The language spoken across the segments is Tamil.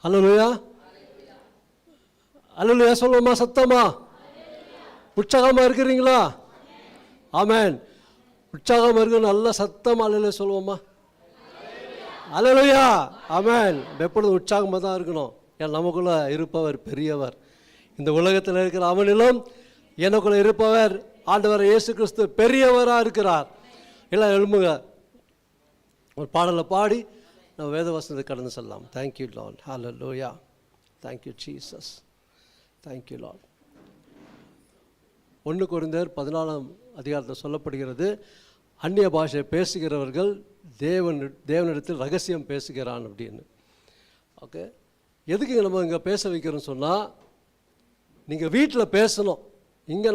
அல்லேலூயா, அல்லேலூயா சொல்லுமா சத்தமா. உற்சாகமாக இருக்கிறீங்களா? ஆமென். உற்சாகமாக இருக்க நல்ல சத்தமாக அல்லேலூயா சொல்லுவோமா. அல்லேலூயா, ஆமென். எப்பொழுதும் உற்சாகமாக தான் இருக்கணும். ஏன் நமக்குள்ள இருப்பவர் பெரியவர். இந்த உலகத்தில் இருக்கிற அவனிலும் எனக்குள்ள இருப்பவர் ஆண்டவர் இயேசு கிறிஸ்து பெரியவராக இருக்கிறார். எல்லாம் எழும்புங்க, ஒரு பாடலை பாடி நம்ம வேத வசனத்தை கடந்து செல்லலாம். Thank you Lord. ஹல்லேலூயா, தேங்க்யூ ஜீசஸ், தேங்க்யூ லார்ட். 1 கொரிந்தியர் 14ஆம் அதிகாரத்தில் சொல்லப்படுகிறது, அந்நிய பாஷை பேசுகிறவர்கள் தேவனிடத்தில் ரகசியம் பேசுகிறான் அப்படின்னு. ஓகே, எதுக்கு நம்ம இங்கே பேச வைக்கிறோன்னு சொன்னால், நீங்கள் வீட்டில் பேசணும். இங்கே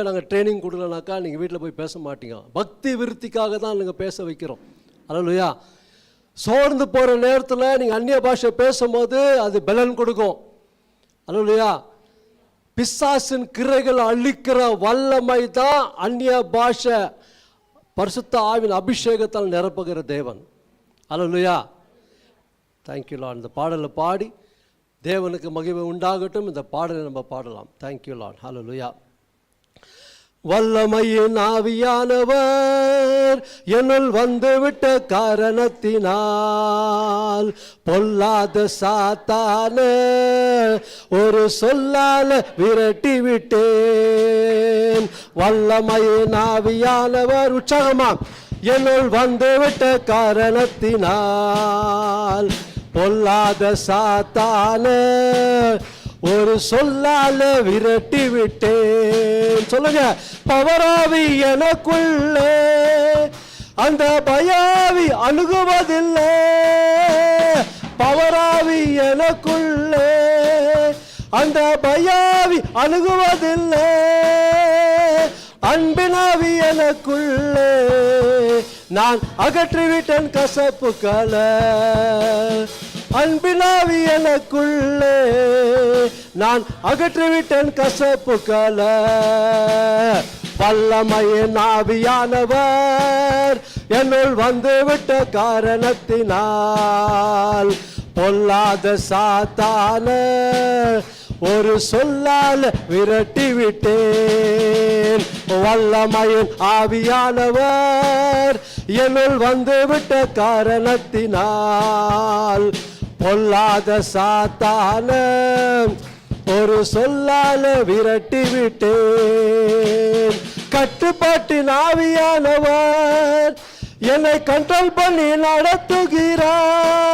நாங்கள் ட்ரைனிங் கொடுக்கலனாக்கா நீங்கள் வீட்டில் போய் பேச மாட்டீங்க. பக்தி விருத்திக்காக தான் நீங்கள் பேச வைக்கிறோம். அல்லேலூயா. சோர்ந்து போகிற நேரத்தில் நீங்கள் அந்நிய பாஷை பேசும்போது அது பலன் கொடுக்கும். அல்லேலூயா. பிசாசின் கிரைகள் அழிக்கிற வல்லமை தான் அந்நிய பாஷை. பரிசுத்த ஆவின் அபிஷேகத்தால் நிரப்புகிற தேவன். அல்லேலூயா, தேங்க்யூ லார்ட். இந்த பாடலை பாடி தேவனுக்கு மகிமை உண்டாகட்டும். இந்த பாடலை நம்ம பாடலாம். Thank you Lord. ஹல்லேலூயா. வல்லமையின் ஆவியானவர் என்னுள் வந்துவிட்ட காரணத்தினால் பொல்லாத சாத்தான ஒரு சொல்லால விரட்டி விட்டேன். வல்லமையின் ஆவியானவர் உற்சாகமா என்னுள் வந்துவிட்ட காரணத்தினால் பொல்லாத சாத்தான ஒரு சொல்லால விரட்டி விட்டேன். சொல்லுங்க, பவராவி எனக்குள்ளே அந்த பயாவி அணுகுவதில்லை. பவராவி எனக்குள்ளே அந்த பயாவி அணுகுவதில்லை. அன்பினாவி எனக்குள்ளே நான் அகற்றிவிட்டேன் கசப்புக்களை. அன்பினாவி எனக்குள்ளே நான் அகற்றிவிட்டேன் கசப்புக்களை. வல்லமையின் ஆவியானவர் என்னுள் வந்துவிட்ட காரணத்தினால் பொல்லாத சாத்தான ஒரு சொல்லால் விரட்டி விட்டேன். வல்லமையின் ஆவியானவர் என்னுள் வந்துவிட்ட காரணத்தினால் பொல்லாத சாத்தான ஒரு சொல்லால விரட்டி விட்டேன். கட்டுப்பாட்டின் ஆவியானவர் என்னை கண்ட்ரோல் பண்ணி நடத்துகிறார்.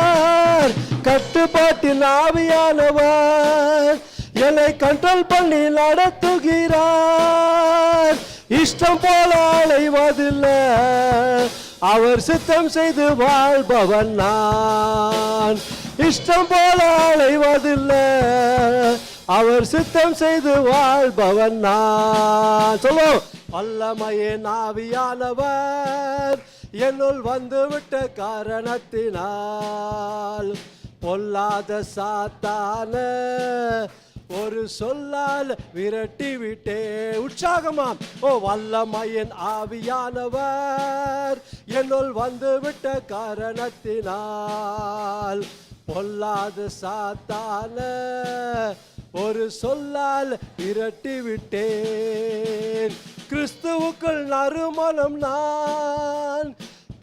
கட்டுப்பாட்டின் ஆவியானவர் என்னை கண்ட்ரோல் பண்ணி நடத்துகிறார். இஷ்டம் போல அலைவதில்லை, அவர் சித்தம் செய்து வாழ்பவன் நான். இஷ்டம் போல அலைவதில்லை, அவர் சித்தம் செய்து வாழ்பவன் நான். சொல்லுவோம், வல்லமையின் ஆவியானவர் என்னுள் வந்துவிட்ட காரணத்தினால் பொல்லாத சாத்தான ஒரு சொல்லால் விரட்டி விட்டே. உற்சாகமா, ஓ வல்லமையின் ஆவியானவர் என்னுள் வந்துவிட்ட காரணத்தினால் பொல்லாத சாத்தான ஒரு சொல்லால் விரட்டி விட்டேன். கிறிஸ்துவுக்குள் நறுமணம் நான்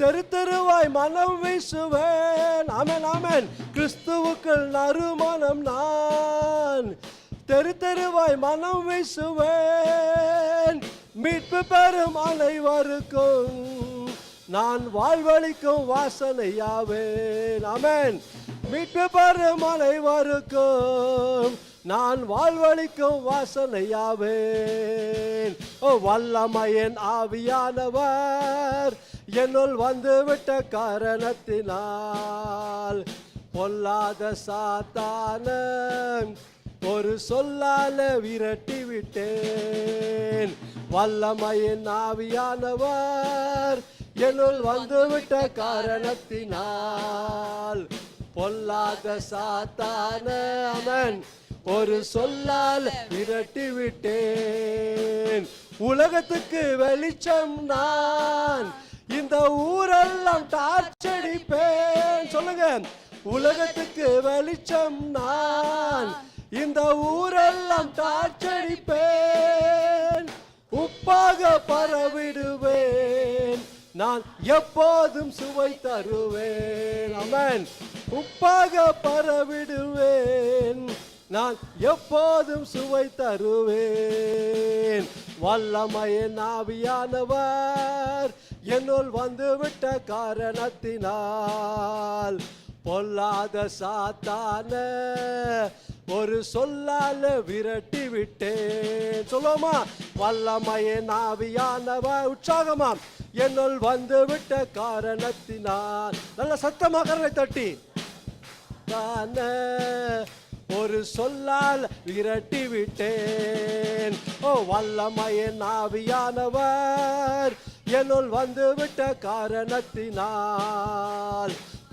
தெரு தெருவாய் மனம் வீசுவேன். ஆமென், ஆமென். கிறிஸ்துவுக்குள் நறுமணம் நான் தெரு தெருவாய் மனம் வீசுவேன். மீட்பு பெறும் அனைவருக்கும் நான் வாழ்வளிக்கும் வாசனையாவேன். ஆமென். மீட்பு பெறும் அனைவருக்கும் நான் வாழ்வளிக்கும் வாசனையாவேன். ஓ வல்லமையின் ஆவியானவர் என்னுள் வந்துவிட்ட காரணத்தினால் பொல்லாத சாத்தான ஒரு சொல்லால விரட்டி விட்டேன். வல்லமையின் ஆவியானவர் என்னுள் வந்துவிட்ட காரணத்தினால் பொல்லாத சாத்தான அவன் ஒரு சொல்லால் விரட்டி விட்டேன். உலகத்துக்கு வெளிச்சம் நான், இந்த ஊரெல்லாம் டார்ச்சடிப்பேன். சொல்லுங்க, உலகத்துக்கு வெளிச்சம் நான், இந்த ஊரெல்லாம் தாட்சடிப்பேன், உப்பாக பரவிடுவேன், நான் எப்போதும் சுவை தருவேன். ஆமென். உப்பாக பரவிடுவேன், நான் எப்போதும் சுவை தருவேன். வல்லமையின் ஆவியானவர் என்னுள் வந்துவிட்ட காரணத்தினால் பொல்லாத சாத்தான ஒரு சொல்லால விரட்டி விட்டேன். சொல்லுமா, வல்லமையின் ஆவியானவர் உற்சாகமா என்னுள் வந்துவிட்ட காரணத்தினால். நல்ல சத்தமாக கரங்களை தட்டி தான ஒரு சொல்லால் விரட்டி விட்டேன். ஓ, வல்லமையின் ஆவியானவர் என்னுள் வந்துவிட்ட காரணத்தினால்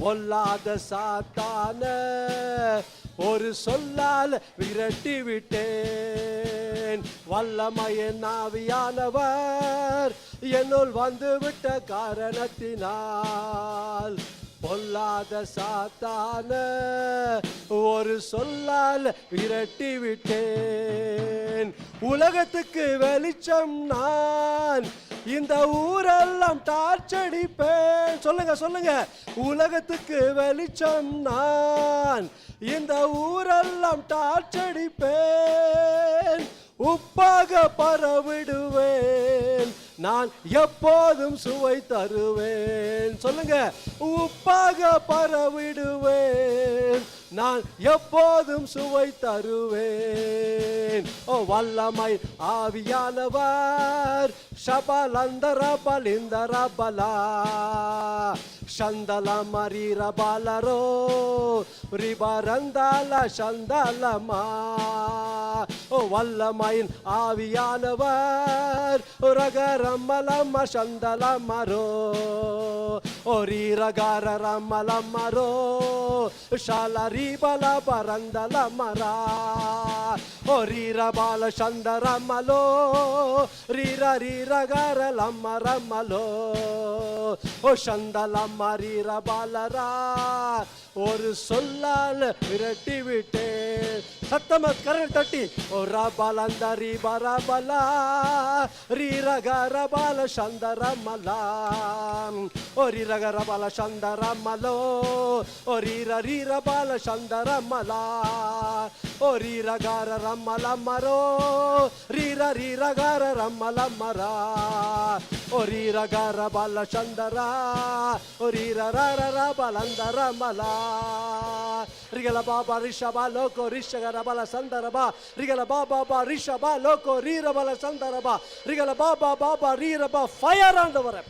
பொல்லாத சாத்தான ஒரு சொல்லால் விரட்டி விட்டேன். வல்லமையின் ஆவியானவர் என்னுள் வந்துவிட்ட காரணத்தினால் பொல்லாத சாத்தான ஒரு சொல்லால் விரட்டி விட்டேன். உலகத்துக்கு வெளிச்சம் நான், இந்த ஊரெல்லாம் டார்ச்சடிப்பேன். சொல்லுங்க சொல்லுங்க. உலகத்துக்கு வெளிச்சம் நான், இந்த ஊரெல்லாம் டார்ச்சடிப்பேன், உப்பாக பரவிடுவேன், நான் எப்போதும் சுவை தருவேன். சொல்லுங்க. உப்பாக பரவிடுவேன், நான் எப்போதும் சுவை தருவேன். ஓ, வல்லமை ஆவியானவர் ஷபலந்தர பலிந்தர பலா சந்தல மரீர பாலரோ ரிபரந்தால சந்தலமா. ஓ, வல்லமையின் ஆவியானவர் ரகரம்மலம்ம சந்தலமரோ ரீரகார ரம்மலம்மரோ ஷாலரிபல பரந்தலமரா ரீரபால சந்தரமலோ ரீர ரீரகார லம்மரமலோ சந்தலம்ம ரீரபாலரா ஒரு சொல்லால் விரட்டி விட்டேன். சத்தம கரல் தட்டி ஓ ரபலந்த ரீபரபலா ரீரகரபால சந்தரமலா ஓ ரீரகரபால சந்தரமலோ ஓ ரீர ரீரபால சந்தரமலா ஓ ரீரகார ரம்மலமரோ ரீர ரீரகார ரம்மலமரா ஓ ரீரகரபால சந்தரா ஓ ரீர ரபலந்தரமலா ரிகல பாபா ரிஷபா லோகோ ரிஷகரபல சந்தரபா ரிகல பாபா ரிஷபா லோகோ ரீரபல சந்தரபா ரிகல பாபா ரீரபா. ஃபயர் ஆண்டவரே,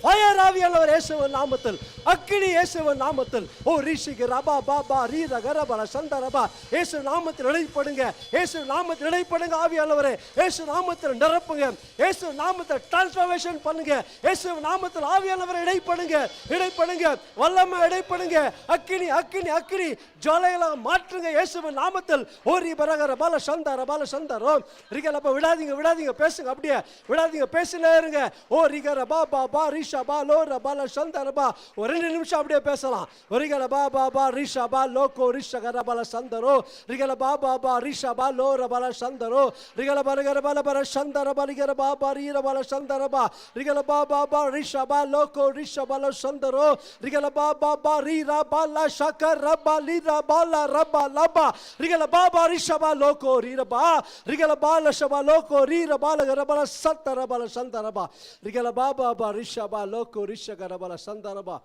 ஃபயர் ஆவியானவர் இயேசுவின் நாமத்தில், அக்கினி இயேசுவின் நாமத்தில். ஓ ரிஷிக ரபா பாபா ரீரகரபல சந்தரபா இயேசு நாமத்தில் இடைப்படுங்க, இயேசு நாமத்தில் இடைப்படுங்க. ஆவியானவரே இயேசு நாமத்தில் நிரப்புங்க, இயேசு நாமத்தில் டிரான்ஸ்ஃபர்மேஷன் பண்ணுங்க, இயேசு நாமத்தில் ஆவியானவரை இடைப்படுங்க, இடைப்படுங்க, வல்லமை இடைப்படுங்க. அக்கினி அக்கினி அக்கினி ஜாலைகளாக மாற்றுங்க இயேசுவின் நாமத்தில். ஓ ரீபரகர பால சந்தர பால சந்தரோ ரிகலப்ப விடாதீங்க விடாதீங்க, பேசுங்க, அப்படியே விடாதீங்க, பேசினே இருங்க. ஓ ரிகர பாபா ரிஷபா லோ ரபால சந்தரபா. ஒரு 2 நிமிஷம் அப்படியே பேசலாம். ரிகல பாபா ரிஷபா லோகோ ரிஷகரபல சந்தரோ ரிகல பாபா ரிஷபா லோ ரபால சந்தரோ ரிகல பரகர பல பர சந்தரபா ரிகர பாபா ரீரபல சந்தரபா ரிகல பாபா ரிஷபா லோகோ ரிஷபல சந்தரோ ரிகல பாபா ரீரபல ஷகரபா லீரபல ரபலபா ரிகல பாபா ரிஷபா லோகோ ரீரபா ரிகல பால ஷபா லோகோ ரீரபல ரபல சந்தரபல சந்தரபா ரிகல பாபா ரிஷபா லோகோ ரிஷகரபல சந்தரபா.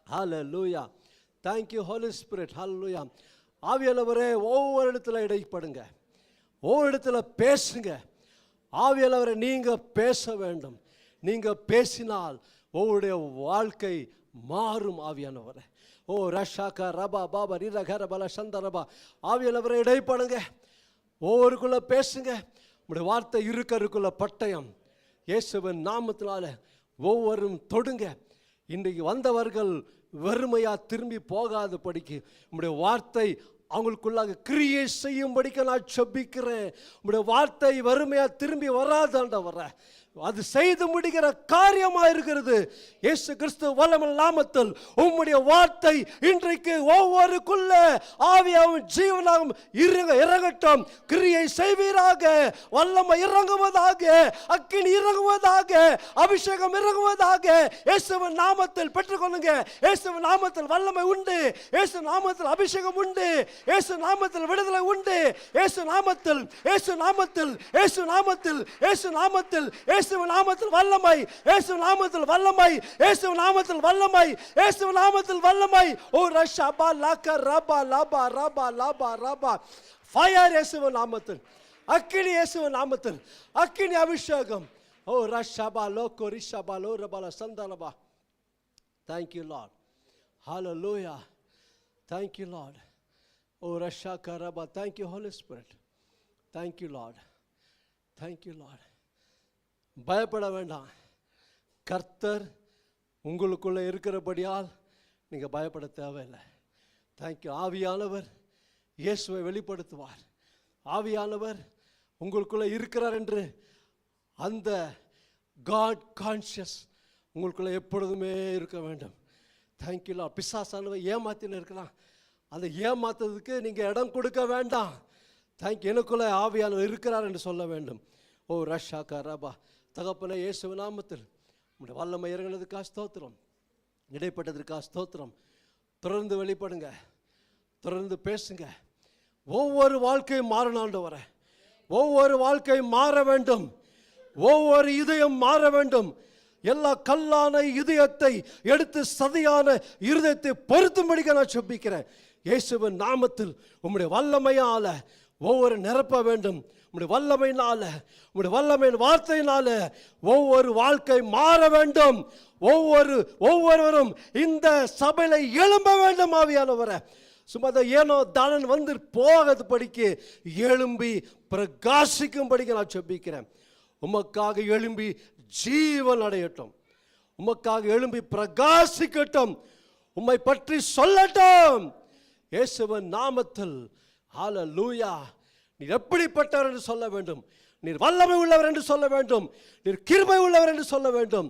ஹல்லேலூயா. Thank you Holy Spirit. ஹல்லேலூயா. ஆவியானவரே ஒவ்வொரு இடத்துல இடைப்படுங்க, ஒவ்வொரு இடத்துல பேசுங்க. ஆவியானவரே நீங்க பேச வேண்டும். நீங்க பேசினால் ஒவ்வொருடைய வாழ்க்கை மாறும். ஆவியானவரே ஓ ரஷாக்கா ரபா பாபா ரீரகர பல சந்தரபா. ஆவியானவரே இடைப்படுங்க, ஒவ்வொருக்குள்ள பேசுங்க. உங்களுடைய வார்த்தை இருக்கருக்குள்ள பட்டயம் இயேசுவின் நாமத்தினால ஒவ்வொரும் தொடுங்க. இன்றைக்கு வந்தவர்கள் வெறுமையா திரும்பி போகாத படிக்கு உங்களுடைய வார்த்தை அவங்களுக்குள்ளாக கிரியை செய்யும்படிக்க நான் செபிக்கிறேன். உங்களுடைய வார்த்தை வறுமையா திரும்பி வராதாண்டவர, அது செய்து முடிக்கிற காரியமா இருக்கிறது. இயேசு கிறிஸ்து வல்லமையுள்ள நாமத்தில் உம்முடைய வார்த்தை இன்றைக்கு ஒவ்வொருக்குள்ள ஆவியாகவும் ஜீவனாகவும் இறங்கட்டும். கிரியை செய்வீராக, வல்லமை இறங்குவதாக, அக்கினி இறங்குவதாக, அபிஷேகம் இறங்குவதாக. இயேசுவின் நாமத்தில் பெற்றுக்கொள்ளுங்க. இயேசுவின் நாமத்தில் வல்லமை உண்டு, இயேசு நாமத்தில் அபிஷேகம் உண்டு, இயேசு நாமத்தில் விடுதலை உண்டு. இயேசு நாமத்தில், இயேசு நாமத்தில், இயேசு நாமத்தில், இயேசு நாமத்தில், இயேசுவின் நாமத்தில் வல்லமை, இயேசுவின் நாமத்தில் வல்லமை, இயேசுவின் நாமத்தில் வல்லமை, இயேசுவின் நாமத்தில் வல்லமை. ஓ ரஷபா லக ரபா லபா ரபா லபா ரபா. ஃபயர் இயேசுவின் நாமத்தில், அக்கினி இயேசுவின் நாமத்தில், அக்கினி அபிஷேகம். ஓ ரஷபா லோகோ ரிஷபா லோ ரபா சந்தலபா. Thank you Lord. Hallelujah. Thank you Lord. Oh rashaka raba. Thank you Holy Spirit. Thank you Lord. Thank you Lord. பயப்பட வேண்டாம். கர்த்தர் உங்களுக்குள்ள இருக்கிறபடியால் நீங்க பயப்பட தேவையில்லை. தேங்க்யூ. ஆவியானவர் இயேசுவை வெளிப்படுத்துவார். ஆவியானவர் உங்களுக்குள்ள இருக்கிறார் என்று அந்த காட் கான்ஷியஸ் உங்களுக்குள்ள எப்பொழுதுமே இருக்க வேண்டும். Thank you Lord. பிசாசானவர் ஏமாத்தின்னு இருக்கலாம், அந்த ஏமாத்துறதுக்கு நீங்கள் இடம் கொடுக்க வேண்டாம். தேங்க்யூ. எனக்குள்ள ஆவியானவர் இருக்கிறார் என்று சொல்ல வேண்டும். ஓ ரஷா கரபா. தகப்பனே இயேசுவின் நாமத்தில் உங்களுடைய வல்லமை இறங்கினதுக்காக ஸ்தோத்திரம், இடைப்பட்டதற்காக ஸ்தோத்திரம். தொடர்ந்து வெளிப்படுங்க, தொடர்ந்து பேசுங்க. ஒவ்வொரு வாழ்க்கையும் மாறனாண்டவர, ஒவ்வொரு வாழ்க்கையும் மாற வேண்டும், ஒவ்வொரு இதயம் மாற வேண்டும். எல்லா கல்லான இதயத்தை எடுத்து சதையான இருதயத்தை பொருத்தும்படிக்க நான் செபிக்கிறேன். இயேசுவின் நாமத்தில் உம்முடைய வல்லமையால ஒவ்வொரு நிரப்ப வேண்டும். உம்முடைய வல்லமையினால, உம்முடைய வல்லமையின் வார்த்தையினால ஒவ்வொரு வாழ்க்கை மாற வேண்டும். ஒவ்வொருவரும் இந்த சபையில எழும்ப வேண்டும். ஆவியானவரே, சும்மா ஏனோ தானன் வந்து போகாது படிக்க எழும்பி பிரகாசிக்கும் படிக்க நான் செபிக்கிறேன். உமக்காக எழும்பி ஜீவன் அடையட்டும், உமக்காக எழும்பி பிரகாசிக்கட்டும், உம்மை பற்றி சொல்லட்டும். இயேசுவின் நாமத்தில் ஹல்லேலூயா. நீர் எப்படிப்பட்டவர் என்று சொல்ல வேண்டும், நீர் வல்லமை உள்ளவர் என்று சொல்ல வேண்டும், நீர் கிருபை உள்ளவர் என்று சொல்ல வேண்டும்.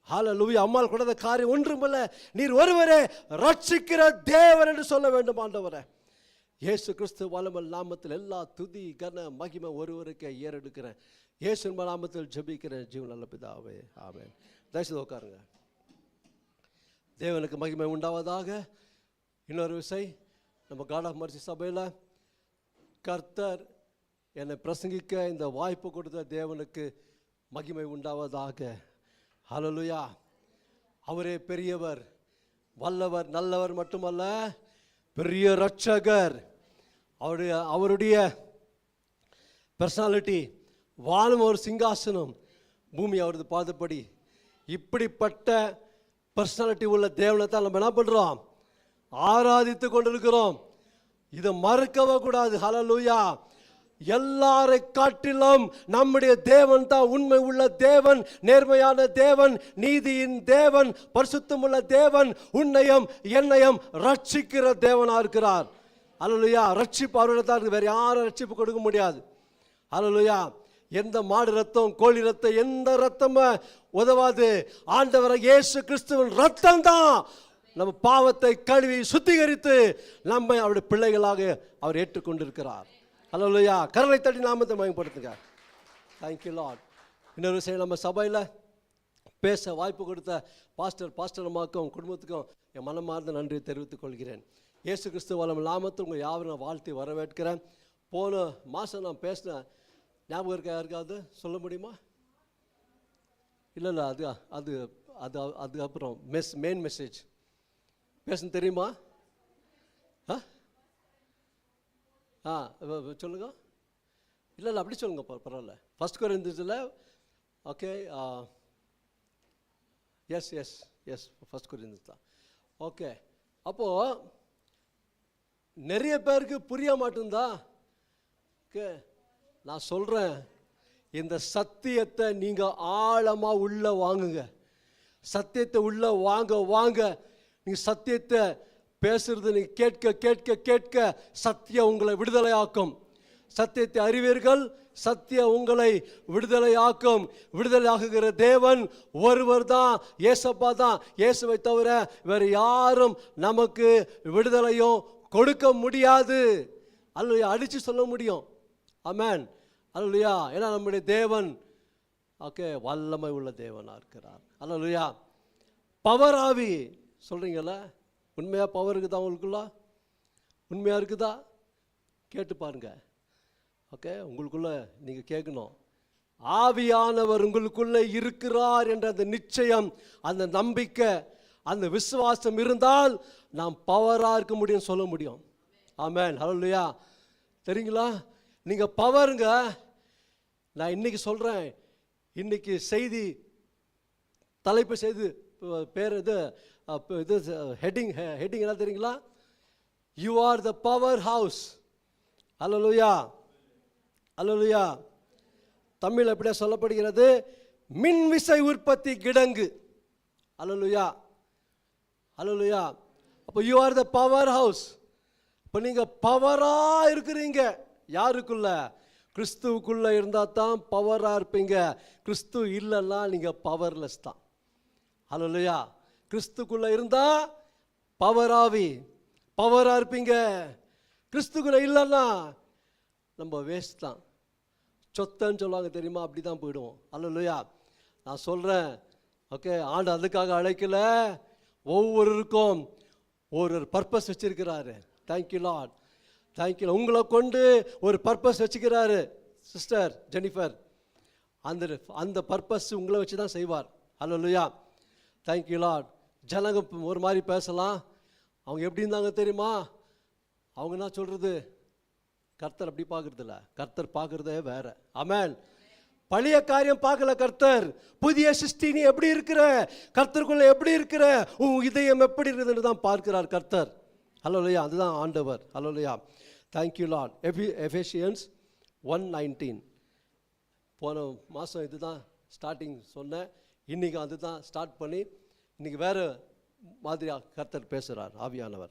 ஹல்லேலூயா. அம்மாள் கொடுத்த காரியம் ஒன்றுமல்ல, நீர் ஒருவரே ரட்சிக்கிற தேவன் என்று சொல்ல வேண்டும். ஆண்டவரே, இயேசு கிறிஸ்து வல்லமையுள்ள நாமத்தில் எல்லா துதி கன மகிமை ஒருவருக்கே ஏறெடுக்கிறேன். இயேசு நாமத்தில் ஜெபிக்கிறேன் ஜீவன் நல்ல பிதாவே, ஆமென். தயவுசெய்து உட்காருங்க. தேவனுக்கு மகிமை உண்டாவதாக. இன்னொரு விசை நம்ம காட் ஆஃப் மர்சி சபையில் கர்த்தர் என்னை பிரசங்கிக்க இந்த வாய்ப்பு கொடுத்த தேவனுக்கு மகிமை உண்டாவதாக. ஹல்லேலூயா. அவரே பெரியவர், வல்லவர், நல்லவர் மட்டுமல்ல, பெரிய ரட்சகர். அவருடைய பர்சனாலிட்டி, வானம் ஒரு சிங்காசனம், பூமி அவரது பாதப்படி. இப்படிப்பட்ட பர்சனாலிட்டி உள்ள தேவனை தான் நம்ம என்ன பண்ணுறோம், ஆராதித்து கொண்டிருக்கிறோம். இதை மறக்கவே கூடாது. ஹல்லேலூயா. எல்லாரை காட்டிலும் நம்முடைய தேவன் தான் உண்மை உள்ள தேவன், நேர்மையான தேவன், நீதியின் தேவன், பரிசுத்தமுள்ள தேவன், உன்னையும் என்னையும் ரட்சிக்கிற தேவனா இருக்கிறார். ஹல்லேலூயா. ரட்சிப்பு அவருடைய தான் இருக்கு, வேற யாரும் ரட்சிப்பு கொடுக்க முடியாது. ஹல்லேலூயா. எந்த மாடு ரத்தம், கோழி ரத்தம், எந்த ரத்தமும் உதவாது. ஆண்டவராகிய இயேசு கிறிஸ்துவின் ரத்தம் தான் நம்ம பாவத்தை கழுவி சுத்திகரித்து நம்மை அவருடைய பிள்ளைகளாக அவர் ஏற்றுக்கொண்டிருக்கிறார். ஹல்லேலூயா. கரங்களை தட்டி நாமத்தை மகிமைப்படுத்துங்க. Thank you Lord. இன்னொரு விஷயம், நம்ம சபையில் பேச வாய்ப்பு கொடுத்த பாஸ்டர் அம்மாவுக்கும் குடும்பத்துக்கும் என் மனமார்ந்த நன்றியை தெரிவித்துக் கொள்கிறேன். இயேசு கிறிஸ்து வல்லமையுள்ள நாமத்தில் உங்கள் யாரும் நான் வாழ்த்தி வரவேற்கிறேன். போன மாதம் நான் பேசினேன், ஞாபகம் இருக்கா யாருக்காவது? சொல்ல முடியுமா? இல்லை, அது அது அது அதுக்கப்புறம் மெயின் மெசேஜ் பேசணும், தெரியுமா? சொல்லுங்க. இல்லை அப்படி சொல்லுங்க, பரவாயில்ல. ஃபர்ஸ்ட் கொரிந்தியர்ல, ஓகே, எஸ் ஃபர்ஸ்ட் கொரிந்தியர் தான். ஓகே, அப்போது நிறைய பேருக்கு புரிய மாட்டேங்குதா? ஓகே, நான் சொல்கிறேன், இந்த சத்தியத்தை நீங்கள் ஆழமாக உள்ள வாங்குங்க. சத்தியத்தை உள்ள வாங்க. நீங்கள் சத்தியத்தை பேசுறது நீங்கள் கேட்க கேட்க கேட்க சத்தியம் உங்களை விடுதலை ஆக்கும். சத்தியத்தை அறிவீர்கள், சத்தியம் உங்களை விடுதலையாக்கும். விடுதலையாக்குகிற தேவன் ஒருவர் தான், இயேசப்பா தான். இயேசுவை தவிர வேறு யாரும் நமக்கு விடுதலையும் கொடுக்க முடியாது. அல்லேலூயா. அடித்து சொல்ல முடியும். ஆமென். அல்லேலூயா. ஏன்னா நம்முடைய தேவன் வல்லமை உள்ள தேவனாக இருக்கிறார். அல்லேலூயா. பவர் ஆவி சொல்கிறீங்கள, உண்மையாக பவர் இருக்குதா உங்களுக்குள்ள? உண்மையாக இருக்குதா? கேட்டு பாருங்க. உங்களுக்குள்ள நீங்கள் கேட்கணும். ஆவியானவர் உங்களுக்குள்ளே இருக்கிறார் என்ற அந்த நிச்சயம், அந்த நம்பிக்கை, அந்த விசுவாசம் இருந்தால் நாம் பவராக இருக்க முடியும், சொல்ல முடியும். ஆமென். ஹல்லேலூயா. தெரியுங்களா, நீங்கள் பவருங்க. நான் இன்னைக்கு சொல்கிறேன், இன்னைக்கு செய்தி தலைப்பு செய்து பேர் இது ஹெட்டிங் என்ன தெரியுங்களா? You are the powerhouse. அல்லேலூயா. அல்லேலூயா. தமிழ் எப்படியா சொல்லப்படுகிறது? மின்விசை உற்பத்தி கிடங்கு. அல்லேலூயா. அல்லேலூயா. அப்போ you are the powerhouse. இப்போ நீங்கள் பவராக இருக்கிறீங்க. யாருக்குள்ள? கிறிஸ்துவுக்குள்ள இருந்தால் தான் பவராக இருப்பீங்க. கிறிஸ்து இல்லைன்னா நீங்கள் பவர்லெஸ் தான். அல்லேலூயா. கிறிஸ்துக்குள்ள இருந்தால் பவராவி, பவராக இருப்பீங்க. கிறிஸ்துக்குள்ள இல்லைன்னா நம்ம வேஸ்ட் தான். சொத்தன்னு சொல்லுவாங்க தெரியுமா? அப்படி தான் போயிடுவோம். அல்லேலூயா. நான் சொல்கிறேன், ஆண்டு அதுக்காக அழைக்கல. ஒவ்வொருவருக்கும் ஒரு பர்பஸ் வச்சிருக்கிறாரு. Thank you Lord. தேங்க்யூ. உங்களை கொண்டு ஒரு பர்பஸ் வச்சுக்கிறாரு சிஸ்டர் ஜெனிஃபர். அந்த பர்பஸ் உங்களை வச்சு தான் செய்வார். அல்லேலூயா. Thank you Lord. ஜனங்க ஒரு மாதிரி பேசலாம். அவங்க எப்படி இருந்தாங்க தெரியுமா? அவங்க என்ன சொல்கிறது? கர்த்தர் அப்படி பார்க்குறது இல்லை. கர்த்தர் பார்க்குறதே வேற. ஆமென். பழைய காரியம் பார்க்கல கர்த்தர். புதிய சிருஷ்டி நீ எப்படி இருக்கிற, கர்த்தருக்குள்ள எப்படி இருக்கிற, உன் இதயம் எப்படி இருக்குதுன்னு தான் பார்க்கிறார் கர்த்தர். அல்லேலூயா. அதுதான் ஆண்டவர். அல்லேலூயா. Thank you Lord. எபேசியன்ஸ் 1:19. போன மாதம் இதுதான் ஸ்டார்டிங் சொன்னேன். இன்றைக்கி அதுதான் ஸ்டார்ட் பண்ணி இன்றைக்கி வேறு மாதிரியாக கர்த்தர் பேசுகிறார் ஆவியானவர்.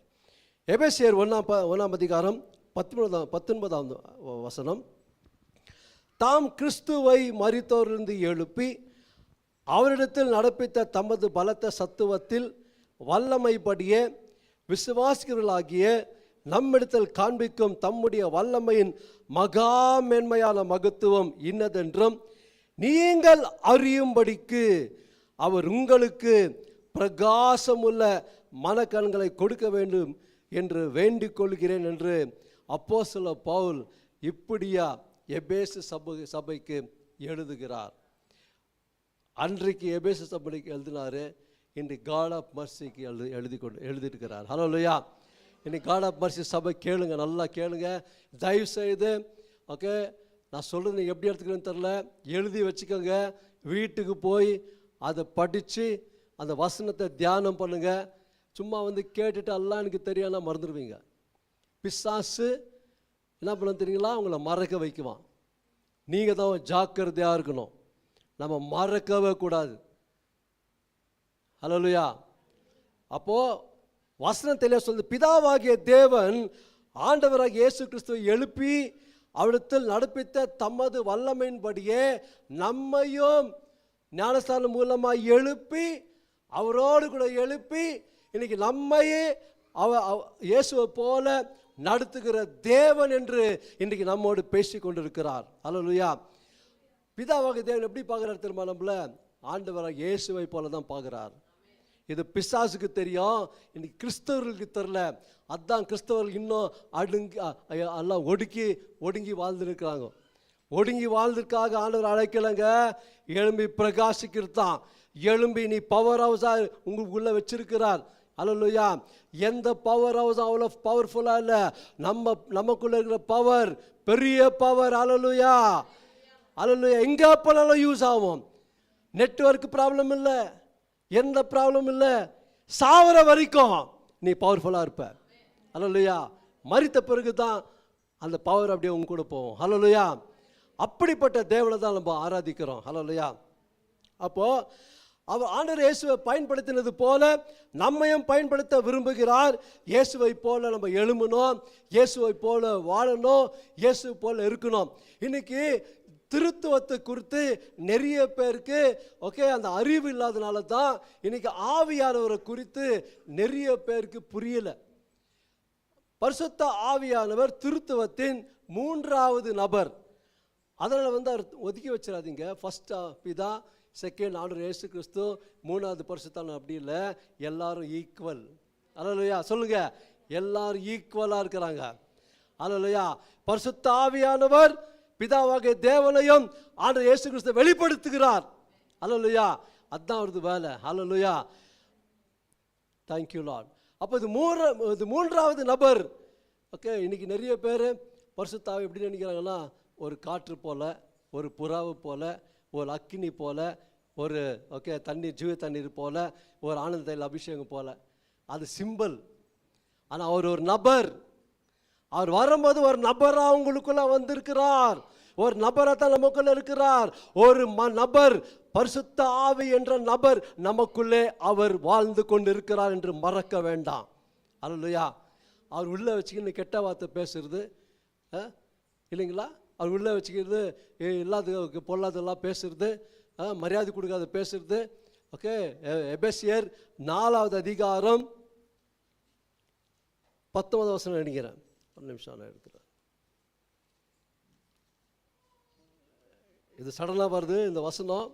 எபேசியர் 1ஆம் அதிகாரம் 19ஆம் வசனம். தாம் கிறிஸ்துவை மரித்தோரிலிருந்து எழுப்பி அவரிடத்தில் நடப்பித்த தமது பலத்த சத்துவத்தில் வல்லமைப்படியே விசுவாசிகர்களாகிய நம்மிடத்தில் காண்பிக்கும் தம்முடைய வல்லமையின் மகா மேன்மையான மகத்துவம் இன்னதென்றும் நீங்கள் அறியும்படிக்கு அவர் உங்களுக்கு பிரகாசமுள்ள மனக்கண்களை கொடுக்க வேண்டும் என்று வேண்டிக் கொள்கிறேன் என்று அப்போஸ்தலர் பவுல் இப்படியா எபேசு சபைக்கு எழுதுகிறார். அன்றைக்கு எபேசு சபைக்கு எழுதினாரு. இன்றைக்கு காட் ஆஃப் மர்சிக்கு எழுதியிருக்கிறார். ஹல்லேலூயா. இன்னைக்கு காட் ஆஃப் மர்சி சபை கேளுங்க, நல்லா கேளுங்க தயவு செய்து. நான் சொல்கிறது நீங்கள் எப்படி எடுத்துக்கிறேன்னு தெரில, எழுதி வச்சுக்கோங்க. வீட்டுக்கு போய் அதை படித்து அந்த வசனத்தை தியானம் பண்ணுங்க. சும்மா கேட்டுட்டு எல்லாம் எனக்கு தெரியாதுன்னா மறந்துடுவீங்க. பிசாசு என்ன பண்ண தெரியுங்களா? உங்களை மறக்க வைக்குவான். நீங்கள் தான் ஜாக்கிரதையாக இருக்கணும். நம்ம மறக்கவே கூடாது. ஹல்லேலூயா. அப்போது வசனம் தெளிவாக சொல்லுது, பிதாவாகிய தேவன் ஆண்டவராகிய இயேசு கிறிஸ்துவை எழுப்பி அவரிடத்தில் நடப்பித்த தமது வல்லமையின்படியே நம்மையும் ஞானஸ்தானம் மூலமாக எழுப்பி அவரோடு கூட எழுப்பி இன்னைக்கு நம்மையே இயேசுவை போல நடத்துகிற தேவன் என்று இன்றைக்கு நம்மோடு பேசி கொண்டிருக்கிறார். அல்லேலூயா. பிதாவாகிய தேவன் எப்படி பார்க்குறார் தெரியுமா? நம்மள ஆண்டவராக இயேசுவை போல தான் பார்க்குறார். இது பிசாசுக்கு தெரியும், இன்னைக்கு கிறிஸ்தவர்களுக்கு தெரியல. அதுதான் கிறிஸ்தவர்கள் இன்னும் எல்லாம் ஒடுங்கி வாழ்ந்துருக்கிறாங்க. ஒடுங்கி வாழ்ந்திருக்காக ஆண்டவர் அழைக்கலைங்க. எழும்பி பிரகாசிக்கிறது தான். எழும்பி நீ பவர் ஹவுஸாக உங்களுக்குள்ளே வச்சிருக்கிறார். அல்லேலூயா. எந்த பவர் ஹவுஸ் அவ்வளோ பவர்ஃபுல்லாக இல்லை. நமக்குள்ளே இருக்கிற பவர் பெரிய பவர். அல்லேலூயா. அல்லேலூயா. எங்கே போனாலும் யூஸ் ஆகும். நெட்வொர்க் ப்ராப்ளம் இல்லை, எந்த ப்ராப்ளம் இல்லை. சாவர வரைக்கும் நீ பவர்ஃபுல்லாக இருப்ப. அல்லேலூயா. மரித்த பிறகு தான் அந்த பவர் அப்படியே உங்க கூட போகும். அல்லேலூயா. அப்படிப்பட்ட தேவனை தான் நம்ம ஆராதிக்கிறோம். அல்லேலூயா. அப்போது அவர் ஆண்டவர் இயேசுவை பயன்படுத்தினது போல நம்மையும் பயன்படுத்த விரும்புகிறார். இயேசுவை போல நம்ம எழும்பணும், இயேசுவை போல வாழணும், இயேசு போல இருக்கணும். இன்னைக்கு திருத்துவத்தை குறித்து நிறைய பேருக்கு அந்த அறிவு இல்லாதனால தான் இன்னைக்கு ஆவியானவரை குறித்து நிறைய பேருக்கு புரியல. பரிசுத்த ஆவியானவர் திருத்துவத்தின் 3வது நபர். அதனால் அவர் ஒதுக்கி வச்சிடாதீங்க. ஃபர்ஸ்ட் பிதா, செகண்ட் ஆண்டவர் இயேசு கிறிஸ்து, 3வது பரிசுத்தான அப்படி இல்லை. எல்லாரும் ஈக்குவல். அல்லேலூயா சொல்லுங்க. எல்லாரும் ஈக்குவலாக இருக்கிறாங்க. அல்லேலூயா. பரிசுத்த ஆவியானவர் பிதாவாகிய தேவனையும் ஆண்டவர் இயேசு கிறிஸ்து வெளிப்படுத்துகிறார். அல்லேலூயா. அதுதான் அவரது வேலை. அல்லேலூயா. Thank you Lord. அப்போ இது 3வது நபர். இன்னைக்கு நிறைய பேர் பரிசுத்த ஆவி எப்படி நினைக்கிறாங்கன்னா, ஒரு காற்று போல, ஒரு புறாவு போல, ஒரு அக்கினி போல, ஒரு தண்ணீர், ஜீவ தண்ணீர் போல, ஒரு ஆனந்த தைல அபிஷேகம் போல. அது சிம்பிள். ஆனால் அவர் ஒரு நபர். அவர் வரும்போது ஒரு நபராக உங்களுக்குள்ள வந்திருக்கிறார். ஒரு நபராக தான் நமக்குள்ள இருக்கிறார். ஒரு நபர், பரிசுத்த ஆவி என்ற நபர் நமக்குள்ளே அவர் வாழ்ந்து கொண்டு இருக்கிறார் என்று மறக்க வேண்டாம். அல்லேலூயா. அவர் உள்ளே வச்சுக்கின்னு கெட்ட வார்த்தை பேசுறது இல்லைங்களா? அவர் உள்ளே வச்சுக்கிறது இல்லாத பொல்லாதெல்லாம் பேசுறது, மரியாதை கொடுக்காத பேசுறது. எபேசியர் 4வது அதிகாரம் 19வது வசனம் நினைக்கிறேன். ஒரு நிமிஷம் நான் எடுக்கிறேன். இது சடனாக வருது இந்த வசனம்.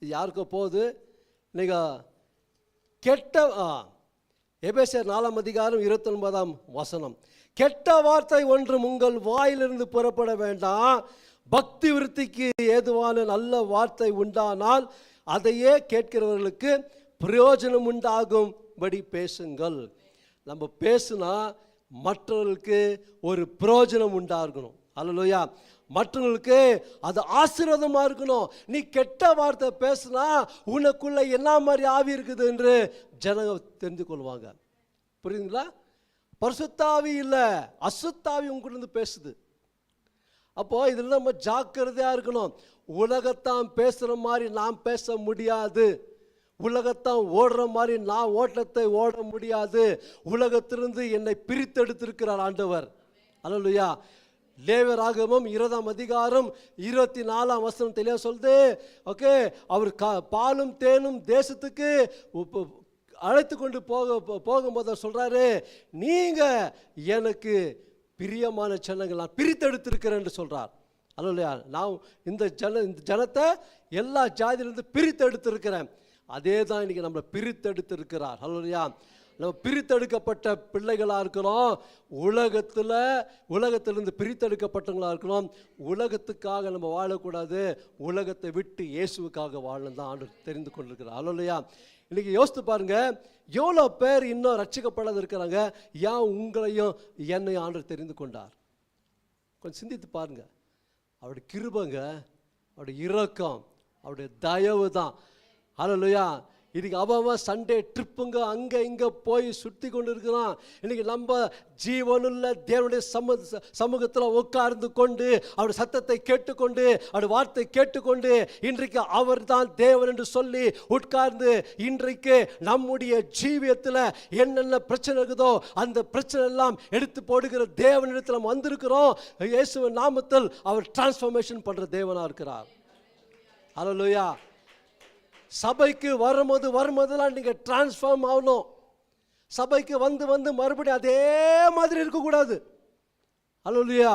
இது யாருக்கோ போகுது. நீங்கள் எபேசியர் 4ஆம் அதிகாரம் 29ஆம் வசனம். கெட்ட வார்த்தை ஒன்றும் உங்கள் வாயிலிருந்து புறப்பட வேண்டாம். பக்தி விருத்திக்கு ஏதுவான நல்ல வார்த்தை உண்டானால் அதையே கேட்கிறவர்களுக்கு பிரயோஜனம் உண்டாகும்படி பேசுங்கள். நம்ம பேசுனா மற்றவர்களுக்கு ஒரு பிரயோஜனம் உண்டாகணும். அல்லேலூயா. மற்றவர்களுக்கு அது ஆசீர்வாதமாக இருக்கணும். நீ கெட்ட வார்த்தை பேசுனா உனக்குள்ள என்ன மாதிரி ஆவி இருக்குது என்று ஜனங்க தெரிந்து கொள்வாங்க. புரியுதுங்களா? பரிசுத்தாவி இல்லை, அசுத்தாவி உங்ககிட்ட பேசுது. அப்போ இதில் நம்ம ஜாக்கிரதையாக இருக்கணும். உலகத்தான் பேசுகிற மாதிரி நாம் பேச முடியாது. உலகத்தான் ஓடுற மாதிரி நான் ஓட்டத்தை ஓட முடியாது. உலகத்திலிருந்து என்னை பிரித்தெடுத்திருக்கிறார் ஆண்டவர். அல்லேலூயா. லேவியராகமம் 20ஆம் அதிகாரம் 24ஆம் வசனம் தெளிவாக சொல்லுது. அவர் பாலும் தேனும் தேசத்துக்கு அழைத்து கொண்டு போகும்போது சொல்றாரு, நீங்க எனக்கு பிரியமான ஜனங்கள், நான் பிரித்தெடுத்திருக்கிறேன் என்று சொல்றார். அல்லேலூயா. நான் இந்த ஜனத்தை எல்லா ஜாதியிலிருந்து பிரித்தெடுத்திருக்கிறேன். அதே தான் இன்னைக்கு நம்மளை பிரித்தெடுத்திருக்கிறார். அல்லேலூயா. நம்ம பிரித்தெடுக்கப்பட்ட பிள்ளைகளாக இருக்கிறோம். உலகத்திலிருந்து பிரித்தெடுக்கப்பட்டவங்களாக இருக்கிறோம். உலகத்துக்காக நம்ம வாழக்கூடாது. உலகத்தை விட்டு இயேசுவுக்காக வாழணும் தான் ஆண்டு தெரிந்து கொண்டிருக்கிறார். அல்லேலூயா. இன்னைக்கு யோசித்து பாருங்க, எவ்வளோ பேர் இன்னும் ரட்சிக்கப்படாத இருக்கிறாங்க. ஏன் உங்களையும் என்னையும் ஆண்டவர் தெரிந்து கொண்டார்? கொஞ்சம் சிந்தித்து பாருங்க. அவருடைய கிருபைங்க, அவருடைய இரக்கம், அவருடைய தயவு தான். அல்லேலூயா. இன்னைக்கு அவன் சண்டே ட்ரிப்புங்க அங்கே இங்கே போய் சுற்றி கொண்டு இருக்கிறான். இன்னைக்கு நம்ம ஜீவனுள்ள தேவனுடைய சமூகத்தில் உட்கார்ந்து கொண்டு அவருடைய சத்தத்தை கேட்டுக்கொண்டு அவருடைய வார்த்தை கேட்டுக்கொண்டு இன்றைக்கு அவர் தான் தேவன் என்று சொல்லி உட்கார்ந்து இன்றைக்கு நம்முடைய ஜீவியத்தில் என்னென்ன பிரச்சனை இருக்குதோ அந்த பிரச்சனை எல்லாம் எடுத்து போடுகிற தேவனிடத்தில் நம்ம வந்திருக்கிறோம். இயேசுவின் நாமத்தில் அவர் டிரான்ஸ்ஃபர்மேஷன் பண்ணுற தேவனாக இருக்கிறார். அல்லேலூயா. சபைக்கு வரும்போதெல்லாம் நீங்கள் டிரான்ஸ்ஃபார்ம் ஆகணும். சபைக்கு வந்து மறுபடியும் அதே மாதிரி இருக்கக்கூடாது. அல்லேலூயா.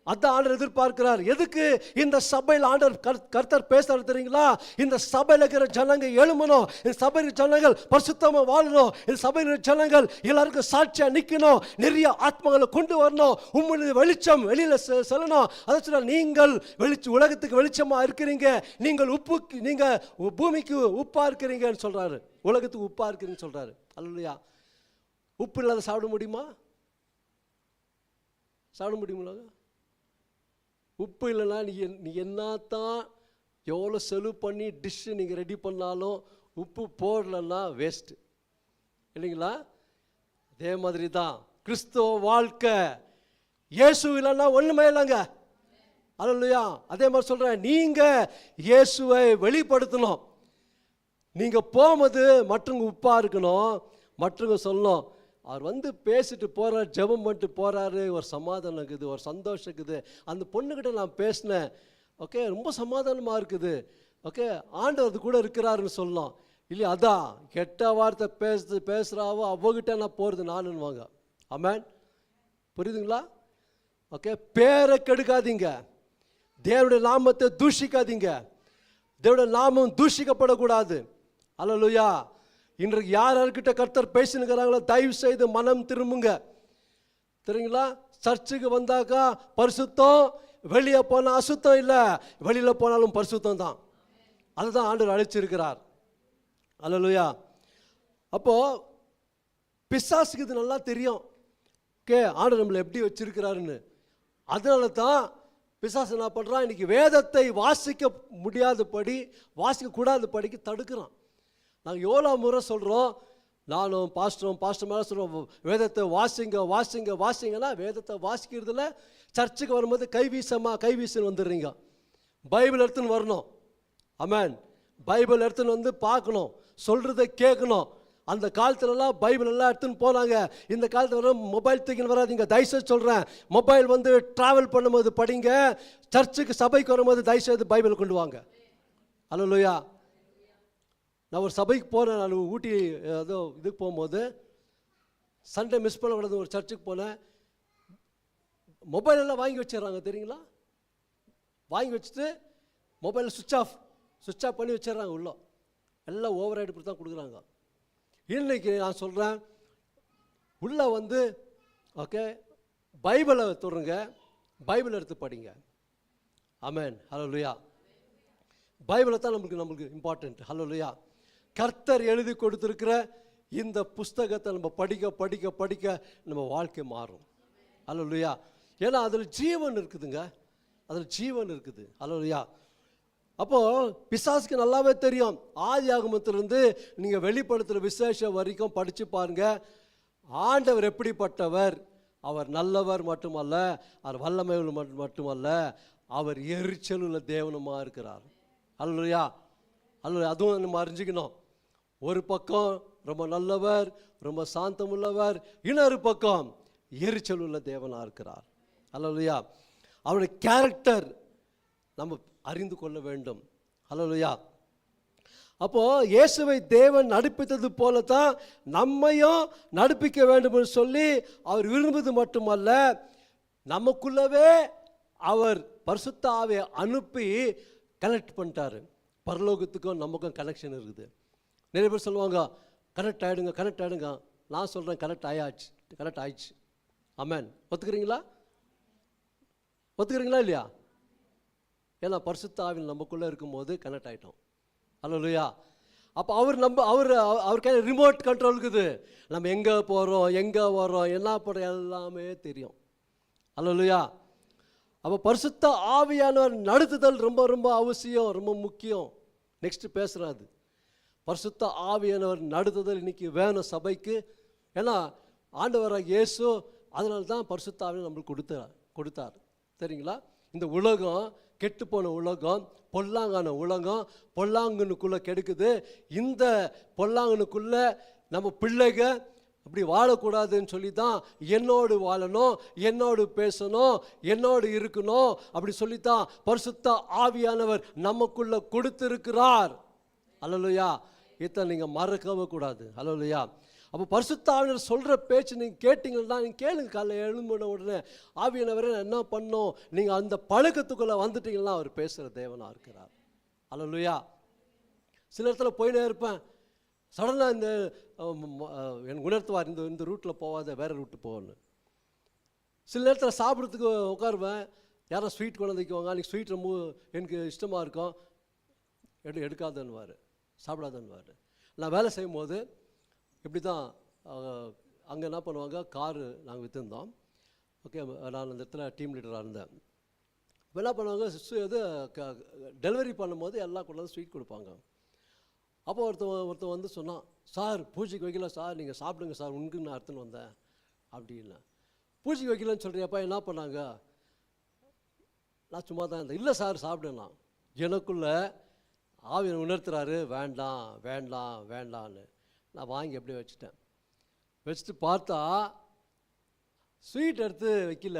அதான் ஆண்டவர் எதிர்பார்க்கிறார். எதுக்கு இந்த சபையில் ஆண்டவர் கர்த்தர் பேசுறாரு தெரியுங்களா? இந்த சபையில் இருக்கிற ஜனங்கள் எழுமணும். இந்த சபையில் ஜனங்கள் பரிசுத்தமாக வாழணும். இந்த சபையில் ஜனங்கள் எல்லாருக்கும் சாட்சியாக நிற்கணும். நிறைய ஆத்மாக்களை கொண்டு வரணும். உங்களுடைய வெளிச்சம் வெளியில் செல்லணும். அதை சொல்ல, நீங்கள் உலகத்துக்கு வெளிச்சமாக இருக்கிறீங்க. நீங்கள் பூமிக்கு உப்பாக இருக்கிறீங்கன்னு சொல்றாரு. உலகத்துக்கு உப்பாக இருக்கிறீங்கன்னு சொல்றாரு. அல்லேலூயா. உப்பு இல்லாத சாப்பிட முடியுமா? சாப்பிட முடியுங்களா? உப்பு இல்லைன்னா நீ என்னத்தான் எவ்வளோ செலவு பண்ணி டிஷ்ஷு நீங்கள் ரெடி பண்ணாலும் உப்பு போடலன்னா வேஸ்ட்டு இல்லைங்களா? அதே மாதிரி தான் கிறிஸ்துவ வாழ்க்கை. இயேசு இல்லைன்னா ஒன்றுமே இல்லைங்க. அல்லேலூயா. அதே மாதிரி சொல்கிறேன், நீங்கள் இயேசுவை வெளிப்படுத்தணும். நீங்கள் போகும்போது மற்றவங்க உப்பாக இருக்கணும். மற்றவங்க சொல்லணும், அவர் வந்து பேசிட்டு போகிறார், ஜெபம் பண்ணிட்டு போகிறாரு, ஒரு சமாதானம் இருக்குது, ஒரு சந்தோஷம் இருக்குது. அந்த பொண்ணுக்கிட்ட நான் பேசினேன், ஓகே, ரொம்ப சமாதானமாக இருக்குது. ஓகே, ஆண்டவர் அது கூட இருக்கிறாருன்னு சொல்லலாம் இல்லையா? அதான் கெட்ட வார்த்தை பேசுகிறாவோ அவகிட்ட நான் போகிறது நானுன்னுவாங்க. ஆமென், புரியுதுங்களா? ஓகே, பேரை கெடுக்காதீங்க, தேவனுடைய நாமத்தை தூஷிக்காதீங்க, தேவனுடைய நாமம் தூஷிக்கப்படக்கூடாது. அல்லேலூயா. இன்றைக்கு யார் யார்கிட்ட கர்த்தர் பேசினுக்கிறாங்களோ தயவு செய்து மனம் திரும்புங்க. தெரியுங்களா? சர்ச்சுக்கு வந்தாக்கா பரிசுத்தம், வெளியே போனால் அசுத்தம் இல்லை, வெளியில் போனாலும் பரிசுத்தம் தான். அதுதான் ஆண்டவர் அழைச்சிருக்கிறார். அல்லேலூயா. அப்போது பிசாசுக்கு இது நல்லா தெரியும். ஓகே, ஆண்டவர் நம்மளை எப்படி வச்சிருக்கிறாருன்னு. அதனால தான் பிசாசு என்ன பண்ணுறான், இன்றைக்கி வேதத்தை வாசிக்க முடியாதபடி, வாசிக்கக்கூடாதபடிக்கு தடுக்கிறான். நாங்கள் எவ்வளோ முறை சொல்கிறோம், நானும் பாஸ்டர் மேலே சொல்கிறோம், வேதத்தை வாசிங்க வாசிங்க வாசிங்கன்னா வேதத்தை வாசிக்கிறதுல சர்ச்சுக்கு வரும்போது கைவீசுன்னு வந்துடுறீங்க. பைபிள் எடுத்துன்னு வரணும். ஆமென், பைபிள் எடுத்துன்னு வந்து பார்க்கணும், சொல்கிறத கேட்கணும். அந்த காலத்துலலாம் பைபிள் எல்லாம் எடுத்துன்னு போனாங்க. இந்த காலத்தில் வர மொபைல் தூக்கின்னு வராதிங்க, தயவுசெய்து சொல்கிறேன். மொபைல் வந்து ட்ராவல் பண்ணும்போது படிங்க, சர்ச்சுக்கு சபைக்கு வரும்போது தயவுசெய்து பைபிள் கொண்டு வாங்க. அல்லேலூயா. நான் ஒரு சபைக்கு போனேன், நான் ஊட்டி ஏதோ இதுக்கு போகும்போது சண்டே மிஸ் பண்ணக்கூடாது, ஒரு சர்ச்சுக்கு போனேன். மொபைல் எல்லாம் வாங்கி வச்சிடறாங்க தெரியுங்களா? வாங்கி வச்சுட்டு மொபைலை சுவிட்ச் ஆஃப் பண்ணி வச்சிடறாங்க. உள்ள எல்லாம் ஓவர் ரைடு தான் கொடுக்குறாங்க. இன்னைக்கு நான் சொல்கிறேன், உள்ளே வந்து ஓகே பைபிளை தொடுங்க, பைபிள் எடுத்து படிங்க. ஆமென், ஹல்லேலூயா. பைபிளை தான் நம்மளுக்கு இம்பார்ட்டன்ட். ஹல்லேலூயா. கர்த்தர் எழுதி கொடுத்துருக்கிற இந்த புஸ்தகத்தை நம்ம படிக்க படிக்க படிக்க நம்ம வாழ்க்கை மாறும். ஹல்லேலூயா. ஏன்னா அதில் ஜீவன் இருக்குதுங்க, அதில் ஜீவன் இருக்குது. ஹல்லேலூயா. அப்போது பிசாசுக்கு நல்லாவே தெரியும். ஆதி ஆகமத்திலிருந்து நீங்கள் வெளிப்படுத்துகிற விசேஷம் வரைக்கும் படித்து பாருங்கள். ஆண்டவர் எப்படிப்பட்டவர், அவர் நல்லவர் மட்டுமல்ல, அவர் வல்லமை மட்டுமல்ல, அவர் எரிச்சல் உள்ள தேவனுமாக இருக்கிறார். அல்லேலூயா. அல்லேலூயா. அதுவும் நம்ம அறிஞ்சிக்கணும். ஒரு பக்கம் ரொம்ப நல்லவர், ரொம்ப சாந்தம் உள்ளவர், இன்னொரு பக்கம் எரிச்சல் உள்ள தேவனாக இருக்கிறார். அல்லேலூயா. அவருடைய கேரக்டர் நம்ம அறிந்து கொள்ள வேண்டும். அல்லேலூயா. அப்போது இயேசுவை தேவன் நடிப்பித்தது போல தான் நம்மையும் நடிப்பிக்க வேண்டும் என்று சொல்லி அவர் விரும்புவது மட்டுமல்ல, நமக்குள்ளவே அவர் பரிசுத்த ஆவியை அனுப்பி கனெக்ட் பண்ணிட்டாரு. பரலோகத்துக்கும் நமக்கும் கனெக்ஷன் இருக்குது. நிறைய பேர் சொல்லுவாங்க கனெக்ட் ஆகிடுங்க. நான் சொல்கிறேன் கனெக்ட் ஆயிடுச்சு. ஆமென். ஒத்துக்கிறீங்களா இல்லையா? ஏன்னா பரிசுத்த ஆவியில் நமக்குள்ளே இருக்கும்போது கனெக்ட் ஆகிட்டோம். அல்லேலூயா. அப்போ அவர் கையில் ரிமோட் கண்ட்ரோல் இருக்குது. நம்ம எங்கே போகிறோம், எங்கே வரோம், என்ன பண்ணுறோம் எல்லாமே தெரியும். அல்லேலூயா. அப்போ பரிசுத்த ஆவியானவர் நடத்துதல் ரொம்ப ரொம்ப அவசியம், ரொம்ப முக்கியம். நெக்ஸ்ட் பேசுகிறாது பரிசுத்த ஆவியானவர் நடத்துதல் இன்னைக்கு வேணும் சபைக்கு. ஏன்னா ஆண்டவராக இயேசு அதனால தான் பரிசுத்த ஆவியை நம்மளுக்கு கொடுத்தார். சரிங்களா? இந்த உலகம் கெட்டுப்போன உலகம், பொல்லாங்கான உலகம், பொல்லாங்கனுக்குள்ளே கெடுக்குது. இந்த பொல்லாங்கனுக்குள்ளே நம்ம பிள்ளைங்க அப்படி வாழக்கூடாதுன்னு சொல்லி தான் என்னோடு வாழணும், என்னோடு பேசணும், என்னோடு இருக்கணும் அப்படி சொல்லித்தான் பரிசுத்த ஆவியானவர் நமக்குள்ளே கொடுத்திருக்கிறார். அல்லேலூயா. இதை நீங்கள் மறக்கவே கூடாது. அல்லேலூயா. அப்போ பரிசுத்த ஆவியானவர் சொல்கிற பேச்சு நீங்கள் கேட்டிங்கன்னா, நீங்கள் கேளுங்க. காலைல எழும்பின உடனே ஆவியானவரை என்ன பண்ணோம், நீங்கள் அந்த பழக்கத்துக்குள்ளே வந்துட்டீங்கன்னா அவர் பேசுகிற தேவனாக இருக்கிறார். அல்லேலூயா. சில இடத்துல போயினே இருப்பேன், சடனாக இந்த எனக்கு உணர்த்துவார், இந்த ரூட்டில் போகாத வேறு ரூட்டு போகணும். சில நேரத்தில் சாப்பிட்றதுக்கு உட்காருவேன், யாரோ ஸ்வீட் கொண்டு வந்துக்குவாங்க, அன்றைக்கி ஸ்வீட் ரொம்ப எனக்கு இஷ்டமாக இருக்கும், எடுக்காதன்னுவார், சாப்பிடாதன்னுவார். நான் வேலை செய்யும்போது இப்படி தான் அங்கே என்ன பண்ணுவாங்க, காரு நாங்கள் விற்றுருந்தோம். ஓகே, நான் அந்த இடத்துல டீம் லீடராக இருந்தேன். இப்போ என்ன பண்ணுவாங்க, இது டெலிவரி பண்ணும்போது எல்லாம் கொண்டு வந்து ஸ்வீட் கொடுப்பாங்க. அப்போ ஒருத்தன் வந்து சொன்னான், சார் பூஜைக்கு வைக்கல சார், நீங்கள் சாப்பிடுங்க சார், உனக்கு நான் எடுத்துன்னு வந்தேன் அப்படின்னா. பூஜைக்கு வைக்கலன்னு சொல்கிறியப்பா, என்ன பண்ணாங்க? நான் சும்மா தான் இருந்தேன். இல்லை சார் சாப்பிடுனா. எனக்குள்ளே ஆவியை உணர்த்துறாரு, வேண்டாம் வேண்டாம் வேண்டான்னு. நான் வாங்கி அப்படியே வச்சுட்டு பார்த்தா ஸ்வீட் எடுத்து வைக்கல,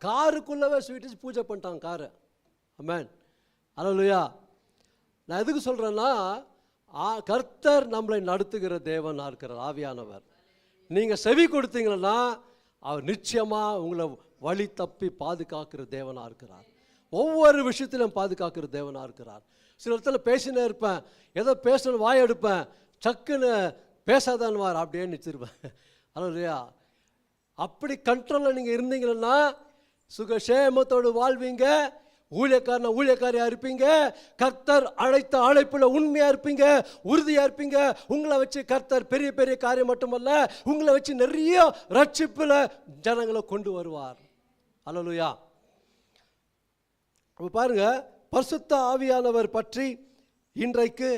காருக்குள்ளவே ஸ்வீட் வச்சு பூஜை பண்ணிட்டாங்க காரை. ஆமென். அல்லேலூயா. நான் எதுக்கு சொல்கிறேன்னா, கர்த்தர் நம்மளை நடத்துகிற தேவனாக இருக்கிறார், ஆவியானவர். நீங்கள் செவி கொடுத்தீங்கன்னா அவர் நிச்சயமாக உங்களை வழி தப்பி பாதுகாக்கிற தேவனாக இருக்கிறார். ஒவ்வொரு விஷயத்திலும் பாதுகாக்கிற தேவனாக இருக்கிறார். சில இடத்துல பேசினே இருப்பேன், ஏதோ பேசணும் வாய் எடுப்பேன், சக்குன்னு பேசாதான்வார், அப்படியே நிறுத்திருப்பேன். அல்லேலூயா. அப்படி கண்ட்ரோலில் நீங்கள் இருந்தீங்கன்னா சுகசேமத்தோடு வாழ்வீங்க, ஊழியக்காரியாக இருப்பீங்க, கர்த்தர் அழைத்த அழைப்பில் உண்மையாக இருப்பீங்க, உறுதியாக இருப்பீங்க. உங்களை வச்சு கர்த்தர் பெரிய பெரிய காரியம் மட்டுமல்ல, உங்களை வச்சு நிறைய ரட்சிப்பில் ஜனங்களை கொண்டு வருவார். அல்லேலூயா. அப்போ பாருங்க, பரிசுத்த ஆவியானவர் பற்றி இன்றைக்கு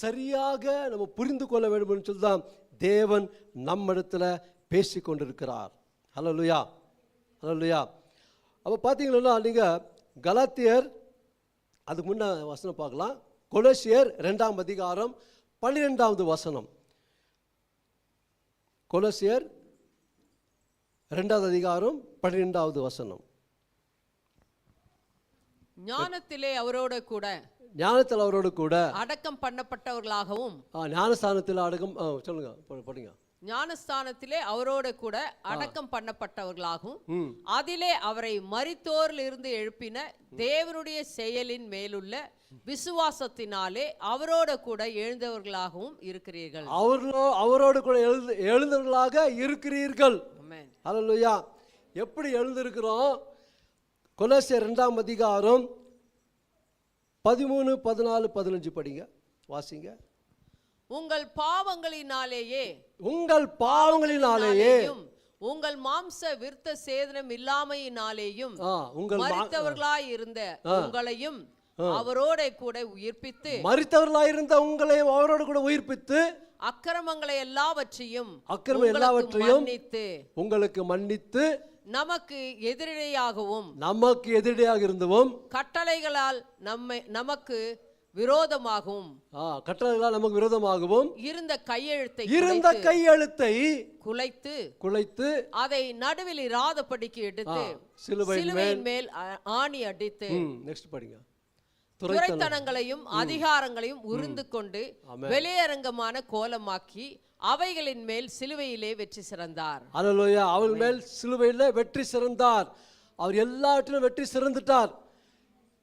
சரியாக நம்ம புரிந்து கொள்ள வேண்டும் என்று சொல்லிதான் தேவன் நம்மிடத்தில் பேசி கொண்டிருக்கிறார். அல்லேலூயா, அல்லேலூயா. அப்போ பார்த்தீங்கன்னா நீங்கள் கலாத்தியர், அதுக்கு முன்ன வசனம் பார்க்கலாம். கொலோசியர் 2ஆம் அதிகாரம் 12வது வசனம். கொலோசியர் 2வது அதிகாரம் 12வது வசனம். ஞானத்திலே அவரோடு கூட, ஞானத்தில் அவரோடு கூட அடக்கம் பண்ணப்பட்டவர்களாகவும், ஞானஸ்தானத்தில் அடக்கம், சொல்லுங்க படிங்க. ஞானஸ்தானத்திலே அவரோடு கூட அடக்கம் பண்ணப்பட்டவர்களாகவும், அதிலே அவரை மரித்தோரில் இருந்து எழுப்பின தேவனுடைய செயலின் மேலுள்ள விசுவாசத்தினாலே அவரோடு கூட எழுந்தவர்களாகவும் இருக்கிறீர்கள். அவரோடு கூட எழுந்தவர்களாக இருக்கிறீர்கள். அல்லேலூயா. எப்படி எழுந்திருக்கிறோம்? கொலோசியர் 2ஆம் அதிகாரம் 13, 14, 15 படிங்க, வாசிங்க. உங்கள் பாவங்களினாலேயே உங்கள் மாம்ச விருத்த சேதனம் இல்லாமையினாலேயும் மரித்தவர்களாய் இருந்த உங்களையும் அவரோட கூட உயிர்ப்பித்து, மரித்தவர்களாய் இருந்த உங்களையும் அவரோடு கூட உயிர்ப்பித்து, அக்கிரமங்களை எல்லாவற்றையும் உங்களுக்கு மன்னித்து, நமக்கு எதிரிடையாக இருந்தவும், கட்டளைகளால் நமக்கு விரோதமாகவும் இருந்த கையெழுத்தை குலைத்து அதை நடுவில் இராதபடிக்கு எடுத்து சிலுவையின் மேல் ஆணி அடித்து, நெக்ஸ்ட் படிங்க, துரைத்தனங்களையும் அதிகாரங்களையும் உரிந்து கொண்டு வெளியரங்கமான கோலமாக்கி அவைகளின் மேல் சிலுவையிலே வெற்றி சிறந்தார். அல்லேலூயா. அவர்கள் மேல் சிலுவையிலே வெற்றி சிறந்தார். அவர் எல்லாவற்றிலும் வெற்றி சிறந்துட்டார்.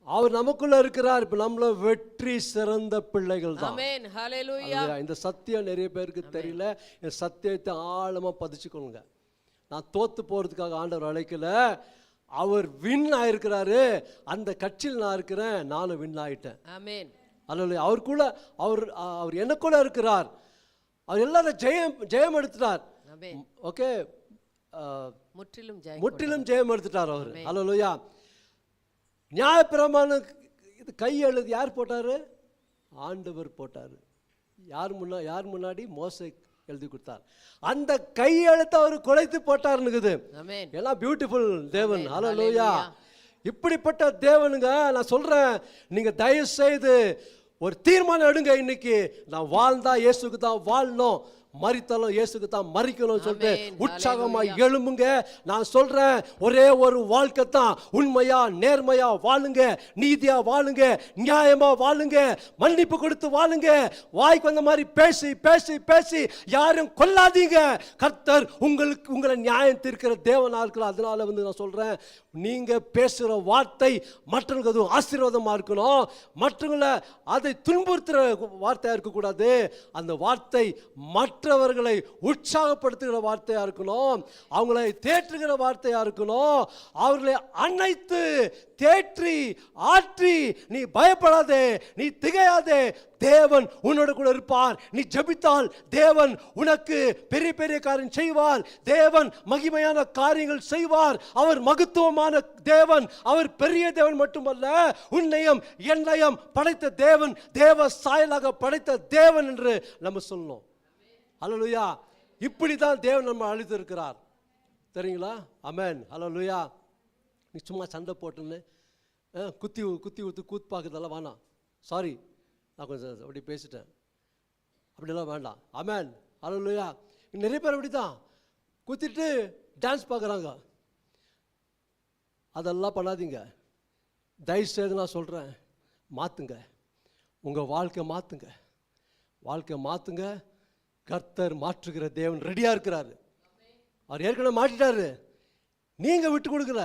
அவர் நமக்குள்ள இருக்கிறார். இப்ப நம்மள வெற்றி சிறந்த பிள்ளைகள் தான். ஆமென், ஹல்லேலூயா. இந்த சத்தியம் நிறைய பேருக்கு தெரியல. இந்த சத்தியத்தை ஆழமா பதிச்சுக்கோங்க. நான் தோத்து போறதுக்காக ஆண்டவர் அழைக்கல. அவர் வின் ஆயிருக்கிறாரு. அந்த கட்சியில் நான் இருக்கிறேன், நானும் வின் ஆயிட்டேன். ஆமென், அல்லேலூயா. அவர் எனக்குள்ள இருக்கிறார். அவர் எல்லாரும் ஜெயம் எடுத்துட்டார். ஓகே, முற்றிலும் ஜெயம் எடுத்துட்டார் அவர். அல்லேலூயா. நியாயப்பிரமாணம் இது கையெழுத்து யார் போட்டாரு? ஆண்டவர் போட்டாரு. யார் முன்னாடி? மோசே எழுதி கொடுத்தார். அந்த கையெழுத்து அவர் குலைத்து போட்டாருன்னு எல்லாம் பியூட்டிஃபுல் தேவன். அல்லேலூயா. இப்படிப்பட்ட தேவனுங்க நான் சொல்றேன், நீங்க தயவு செய்து ஒரு தீர்மானம் எடுங்க. இன்னைக்கு நான் வாழ்ந்தா இயேசுக்கு தான் வாழணும், மரித்தாலும் இயேசுக்கு தான் மரிக்கணும்னு சொல்லிட்டு உற்சாகமா எழும்புங்க. நான் சொல்றேன், ஒரே ஒரு வாழ்க்கை தான். உண்மையா நேர்மையா வாழுங்க, நீதியா வாழுங்க, நியாயமா வாழுங்க, மன்னிப்பு கொடுத்து வாழுங்க. வாய்க்கு வந்த மாதிரி பேசி பேசி பேசி யாரும் கொல்லாதீங்க. கர்த்தர் உங்களை நியாயம் தீர்க்கிற தேவனா இருக்கலாம். அதனால நான் சொல்றேன், நீங்க பேசுற வார்த்தை மற்றவங்களுக்கு அது ஆசீர்வாதமா இருக்கணும். மற்றவங்களை அதை துன்புறுத்துற வார்த்தையா இருக்கக்கூடாது. அந்த வார்த்தை மற்றவர்களை உற்சாகப்படுத்துகிற வார்த்தையா இருக்கணும். அவங்களை தேற்றுகிற வார்த்தையா இருக்கணும். அவர்களை அணைத்து தேற்றி ஆற்றி, நீ பயப்படாதே, நீ திகையாதே, தேவன் உன்னோட கூட இருப்பார். நீ ஜெபித்தால் தேவன் உனக்கு பெரிய பெரிய காரியம் செய்வார். தேவன் மகிமையான காரியங்கள் செய்வார். அவர் மகத்துவமான தேவன். அவர் பெரிய தேவன் மட்டுமல்ல, உன்னையும் என்னையும் படைத்த தேவன், தேவ சாயலாக படைத்த தேவன் என்று நம்ம சொல்லணும். அல்லேலூயா. இப்படிதான் தேவன் நம்ம அழைத்து இருக்கிறார், தெரியுங்களா? ஆமென், அல்லேலூயா. நீ சும்மா சண்டை போட்டுன்னு குத்தி ஊத்து கூத்துப்பாக்குறதெல்லாம் வேணாம். சாரி, நான் கொஞ்சம் அப்படி பேசிட்டேன், அப்படிலாம் வேண்டாம். ஆமென், அல்லேலூயா. நிறைய பேர் அப்படி தான் குத்திட்டு டான்ஸ் பார்க்குறாங்க. அதெல்லாம் பண்ணாதீங்க, தயவு செய்து நான் சொல்கிறேன். மாற்றுங்க, உங்கள் வாழ்க்கை மாற்றுங்க, வாழ்க்கை மாற்றுங்க. கர்த்தர் மாற்றுகிற தேவன் ரெடியாக இருக்கிறாரு. அவர் ஏற்கனவே மாற்றிட்டாரு, நீங்கள் விட்டு கொடுக்கல.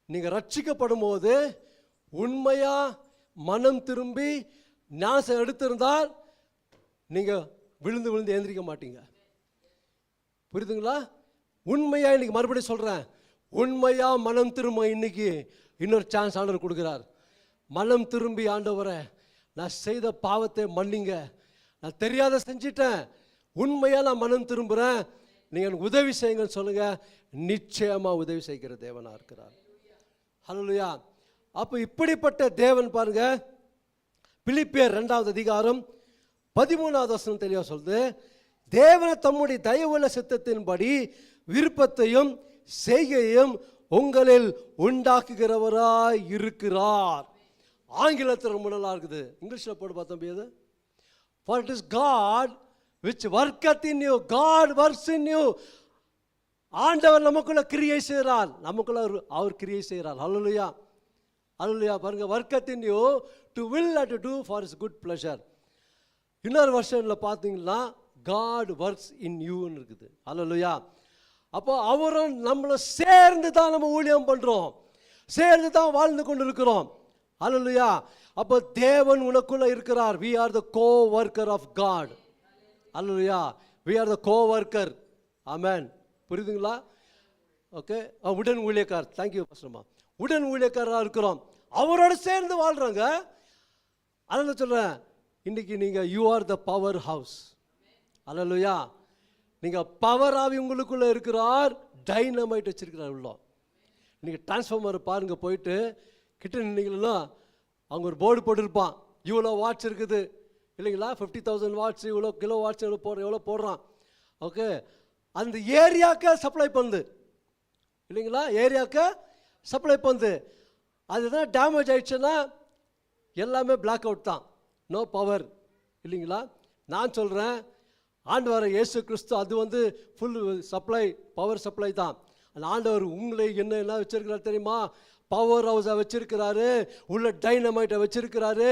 நீங்கள் ரட்சிக்கப்படும் போது உண்மையாக மனம் திரும்பி ஞானம் எடுத்திருந்தால் நீங்கள் விழுந்து விழுந்து எழுந்திரிக்க மாட்டீங்க. புரியுதுங்களா? உண்மையாக இன்னைக்கு மறுபடியும் சொல்கிறேன், உண்மையாக மனம் திரும்ப இன்னைக்கு இன்னொரு சான்ஸ் ஆண்டவர் கொடுக்குறார். மனம் திரும்பி, ஆண்டவரே நான் செய்த பாவத்தை மன்னிங்க, நான் தெரியாத செஞ்சிட்டேன், உண்மையாக நான் மனம் திரும்புகிறேன், நீங்கள் எனக்கு உதவி செய்யுங்கன்னு சொல்லுங்கள். நிச்சயமாக உதவி செய்கிற தேவனாக இருக்கிறார். ஹல்லேலூயா. அப்போ இப்படிப்பட்ட தேவன் பாருங்க, பிலிப்பியர் 2வது அதிகாரம் 13வது வசனம் தெளிவாக சொல்லுது, தேவனை தம்முடைய தயவுள்ள சித்தத்தின்படி விருப்பத்தையும் செய்கையும் உங்களில் உண்டாக்குகிறவராய் இருக்கிறார். ஆங்கிலத்தில் ரொம்ப நல்லா இருக்குது, இங்கிலீஷில் போட்டு பார்த்தோம். இது for it is God which worketh in you. God works in you. ஆண்டவர் நமக்குள்ள கிரியை செய்கிறார், நமக்குள்ள அவர் கிரியை செய்கிறார். ஹல்லேலூயா, ஹல்லேலூயா. பாருங்க, worketh in you to will and to do for his good pleasure. இன்னொரு வருஷனில் பார்த்தீங்கன்னா God works in you ன்னு இருக்குது. ஹல்லேலூயா. அப்போ அவரும் நம்மளை சேர்ந்து தான் நம்ம ஊழியம் பண்ணுறோம், சேர்ந்து தான் வாழ்ந்து கொண்டு இருக்கிறோம். ஹல்லேலூயா. அப்போ தேவன் உனக்குள்ள இருக்கிறார். we are the co-worker of God. Hallelujah. we are the co-worker. ஆமென். புரியுதுங்களா? ஓகே. உடன் ஊழியக்கார், தேங்க்யூ பாஸ்டர்மா. உடன் ஊழியக்காரராக இருக்கிறோம், அவரோட சேர்ந்து வாழ்கிறாங்க. அதனால் சொல்கிறேன், இன்னைக்கு நீங்கள் you are the powerhouse. ஹல்லேலூயா. நீங்கள் பவர் ஆவி உங்களுக்குள்ளே இருக்கிறார், டைனமைட் வச்சிருக்கிறார் உள்ள. நீங்கள் டிரான்ஸ்ஃபார்மர் பாருங்கள், போயிட்டு கிட்ட நின்னீங்கன்னா அவங்க ஒரு போர்டு போட்டிருப்பான், இவ்வளோ வாட்ஸ் இருக்குது இல்லைங்களா, 50,000 வாட்ஸ், இவ்வளோ கிலோ வாட்ஸ் எவ்வளோ போடுறான். ஓகே, அந்த ஏரியாவுக்கு சப்ளை பண்ணுது இல்லைங்களா, ஏரியாவுக்கு சப்ளை பண்ணுது. அதுதான் டேமேஜ் ஆயிடுச்சுன்னா எல்லாமே பிளாக் அவுட் தான், நோ பவர் இல்லைங்களா. நான் சொல்கிறேன், ஆண்டவர் இயேசு கிறிஸ்து அது ஃபுல் சப்ளை, பவர் சப்ளை தான். அந்த ஆண்டவர் உங்களை என்ன வச்சிருக்கிறார் தெரியுமா? பவர் ஹவுஸை வச்சிருக்கிறாரு, உள்ள டைனமைட்டை வச்சிருக்கிறாரு.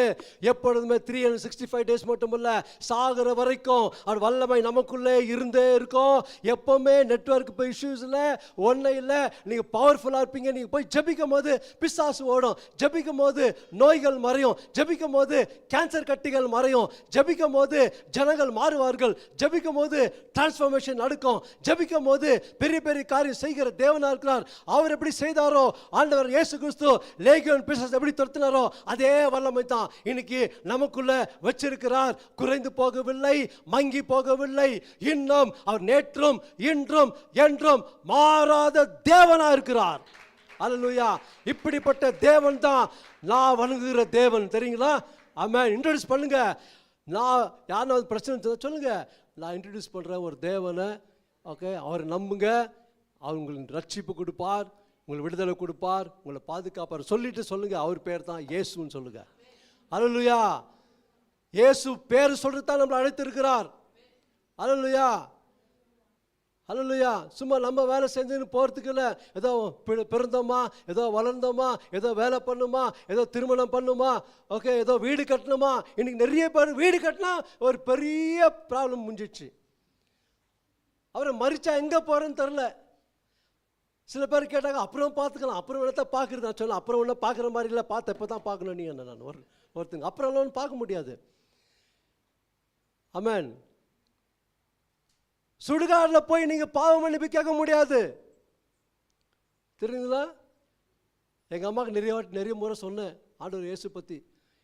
எப்பொழுதுமே 365 டேஸ் மட்டும் இல்லை, சாகிற வரைக்கும் அது வல்லமை நமக்குள்ளே இருந்தே இருக்கும். எப்போவுமே நெட்வொர்க் இப்போ இஷ்யூஸ் இல்லை, ஒன்றும் இல்லை. நீங்கள் பவர்ஃபுல்லாக இருப்பீங்க. நீங்கள் போய் ஜபிக்கும் போது பிசாசு ஓடும், ஜபிக்கும் போது நோய்கள் மறையும், ஜபிக்கும் போது கேன்சர் கட்டிகள் மறையும், ஜபிக்கும் போது ஜனங்கள் மாறுவார்கள், ஜபிக்கும் போது டிரான்ஸ்ஃபர்மேஷன் நடக்கும், ஜபிக்கும் போது பெரிய பெரிய காரியம் செய்கிற தேவனாக இருக்கிறார். அவர் எப்படி செய்தாரோ, ஆண்டவர் இயேசு கிறிஸ்து லேகியோன் பிசாசை எப்படி துரத்தினாரோ அதே வல்லமை தான் இன்னைக்கு நமக்குள்ள வச்சிருக்கிறார். குறைந்து போகவில்லை, மங்கி போகவில்லை. இன்னும் அவர் நேற்றும் இன்றும் என்றும் மாறாத தேவனா இருக்கிறார். அல்லேலூயா. இப்படிப்பட்ட தேவன் தான் நான் வணங்குகிற தேவன், தெரியுங்களா? ஆமென். இன்ட்ரோடியூஸ் பண்ணுங்க. நான் யாரும் பிரச்சனை சொல்லுங்க, நான் இன்ட்ரோடியூஸ் பண்றேன் ஒரு தேவனை. ஓகே, அவரை நம்புங்க, அவர் உங்களுக்கு ரட்சிப்பு கொடுப்பார், உங்களுக்கு விடுதலை கொடுப்பார், உங்களை பாதுகாப்பார். சொல்லிட்டு சொல்லுங்க, அவர் பேர் தான் இயேசுன்னு சொல்லுங்க. அல்லேலூயா. இயேசு பேர் சொல்றது தான் நம்மளை அழைத்திருக்கிறார். அல்லேலூயா, அல்லேலூயா. சும்மா நம்ம வேலை செஞ்சுன்னு போகிறதுக்கு இல்லை. ஏதோ பிறந்தோமா, ஏதோ வளர்ந்தோமா, ஏதோ வேலை பண்ணுமா, ஏதோ திருமணம் பண்ணுமா, ஓகே, ஏதோ வீடு கட்டணுமா. இன்னைக்கு நிறைய பேர் வீடு கட்டினா ஒரு பெரிய ப்ராப்ளம் முடிஞ்சிச்சு. அவரை மறிச்சா எங்கே போகிறேன்னு தெரில. சில பேர் கேட்டாங்க, அப்புறம் பார்த்துக்கலாம், அப்புறம் என்னத்தான் பார்க்குறது. நான் சொல்ல, அப்புறம் ஒன்றும் பார்க்குற மாதிரி இல்லை, பார்த்த இப்போ தான் பார்க்கணும். நீ என்ன, நான் ஒருத்தங்க அப்புறம் ஒன்றும் பார்க்க முடியாது. ஆமென். சுடுகாட்டில் போய் நீங்கள் பாவம் மன்னிப்பு கேட்க முடியாது, தெரியுங்களா? எங்கள் அம்மாவுக்கு நிறைய முறை சொன்னேன் ஆண்டவர் இயேசு பற்றி.